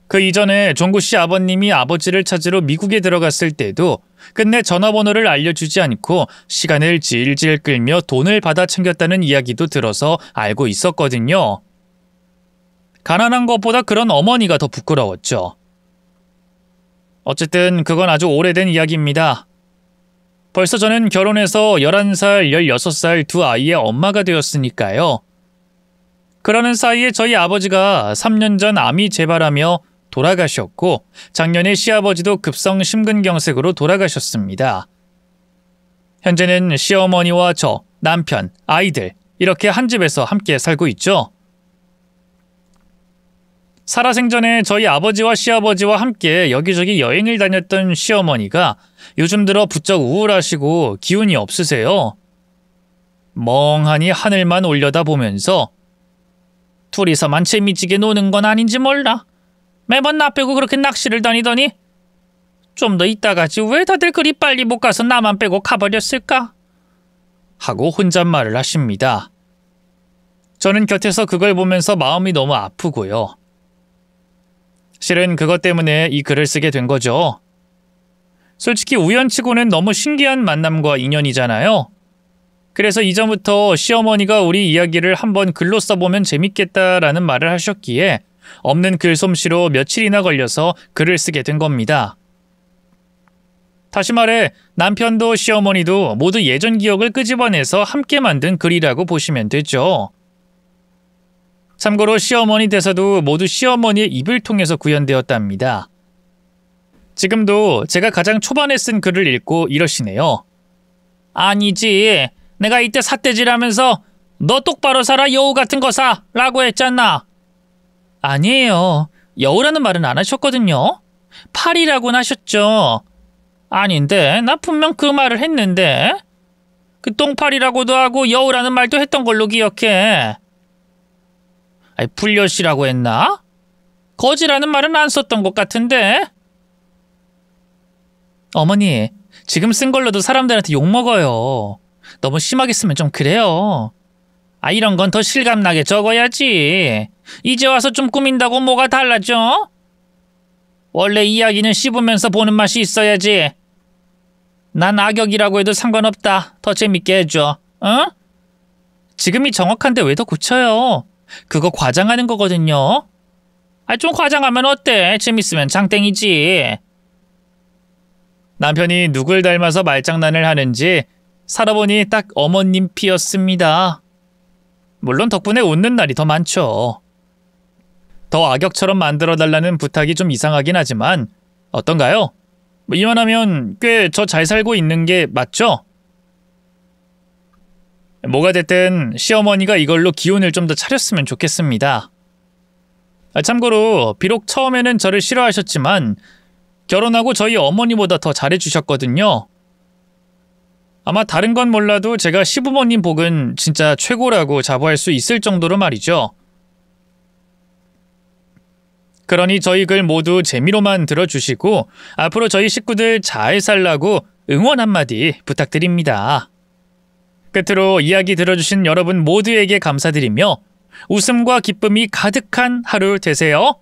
그 이전에 종구 씨 아버님이 아버지를 찾으러 미국에 들어갔을 때도 끝내 전화번호를 알려주지 않고 시간을 질질 끌며 돈을 받아 챙겼다는 이야기도 들어서 알고 있었거든요. 가난한 것보다 그런 어머니가 더 부끄러웠죠. 어쨌든 그건 아주 오래된 이야기입니다. 벌써 저는 결혼해서 11살, 16살 두 아이의 엄마가 되었으니까요. 그러는 사이에 저희 아버지가 3년 전 암이 재발하며 돌아가셨고 작년에 시아버지도 급성 심근경색으로 돌아가셨습니다. 현재는 시어머니와 저, 남편, 아이들 이렇게 한 집에서 함께 살고 있죠. 살아생전에 저희 아버지와 시아버지와 함께 여기저기 여행을 다녔던 시어머니가 요즘 들어 부쩍 우울하시고 기운이 없으세요. 멍하니 하늘만 올려다보면서 둘이서만 재미지게 노는 건 아닌지 몰라. 매번 나 빼고 그렇게 낚시를 다니더니 좀 더 이따 가지 왜 다들 그리 빨리 못 가서 나만 빼고 가버렸을까? 하고 혼잣말을 하십니다. 저는 곁에서 그걸 보면서 마음이 너무 아프고요. 실은 그것 때문에 이 글을 쓰게 된 거죠. 솔직히 우연치고는 너무 신기한 만남과 인연이잖아요. 그래서 이전부터 시어머니가 우리 이야기를 한번 글로 써보면 재밌겠다라는 말을 하셨기에 없는 글솜씨로 며칠이나 걸려서 글을 쓰게 된 겁니다. 다시 말해 남편도 시어머니도 모두 예전 기억을 끄집어내서 함께 만든 글이라고 보시면 되죠. 참고로 시어머니 대사도 모두 시어머니의 입을 통해서 구현되었답니다. 지금도 제가 가장 초반에 쓴 글을 읽고 이러시네요. 아니지. 내가 이때 삿대질하면서 너 똑바로 살아 여우 같은 거 사 라고 했잖아. 아니에요. 여우라는 말은 안 하셨거든요. 팔이라고는 하셨죠. 아닌데 나 분명 그 말을 했는데. 그 똥팔이라고도 하고 여우라는 말도 했던 걸로 기억해. 아니, 불려시라고 했나? 거지라는 말은 안 썼던 것 같은데. 어머니, 지금 쓴 걸로도 사람들한테 욕먹어요. 너무 심하게 쓰면 좀 그래요. 아, 이런 건 더 실감나게 적어야지. 이제 와서 좀 꾸민다고 뭐가 달라져? 원래 이야기는 씹으면서 보는 맛이 있어야지. 난 악역이라고 해도 상관없다. 더 재밌게 해줘. 응? 지금이 정확한데 왜 더 고쳐요? 그거 과장하는 거거든요. 아, 좀 과장하면 어때? 재밌으면 장땡이지. 남편이 누굴 닮아서 말장난을 하는지 살아보니 딱 어머님 피였습니다. 물론 덕분에 웃는 날이 더 많죠. 더 악역처럼 만들어달라는 부탁이 좀 이상하긴 하지만 어떤가요? 이만하면 꽤 저 잘 살고 있는 게 맞죠? 뭐가 됐든 시어머니가 이걸로 기운을 좀 더 차렸으면 좋겠습니다. 참고로 비록 처음에는 저를 싫어하셨지만 결혼하고 저희 어머니보다 더 잘해주셨거든요. 아마 다른 건 몰라도 제가 시부모님 복은 진짜 최고라고 자부할 수 있을 정도로 말이죠. 그러니 저희 글 모두 재미로만 들어주시고 앞으로 저희 식구들 잘 살라고 응원 한마디 부탁드립니다. 끝으로 이야기 들어주신 여러분 모두에게 감사드리며 웃음과 기쁨이 가득한 하루 되세요.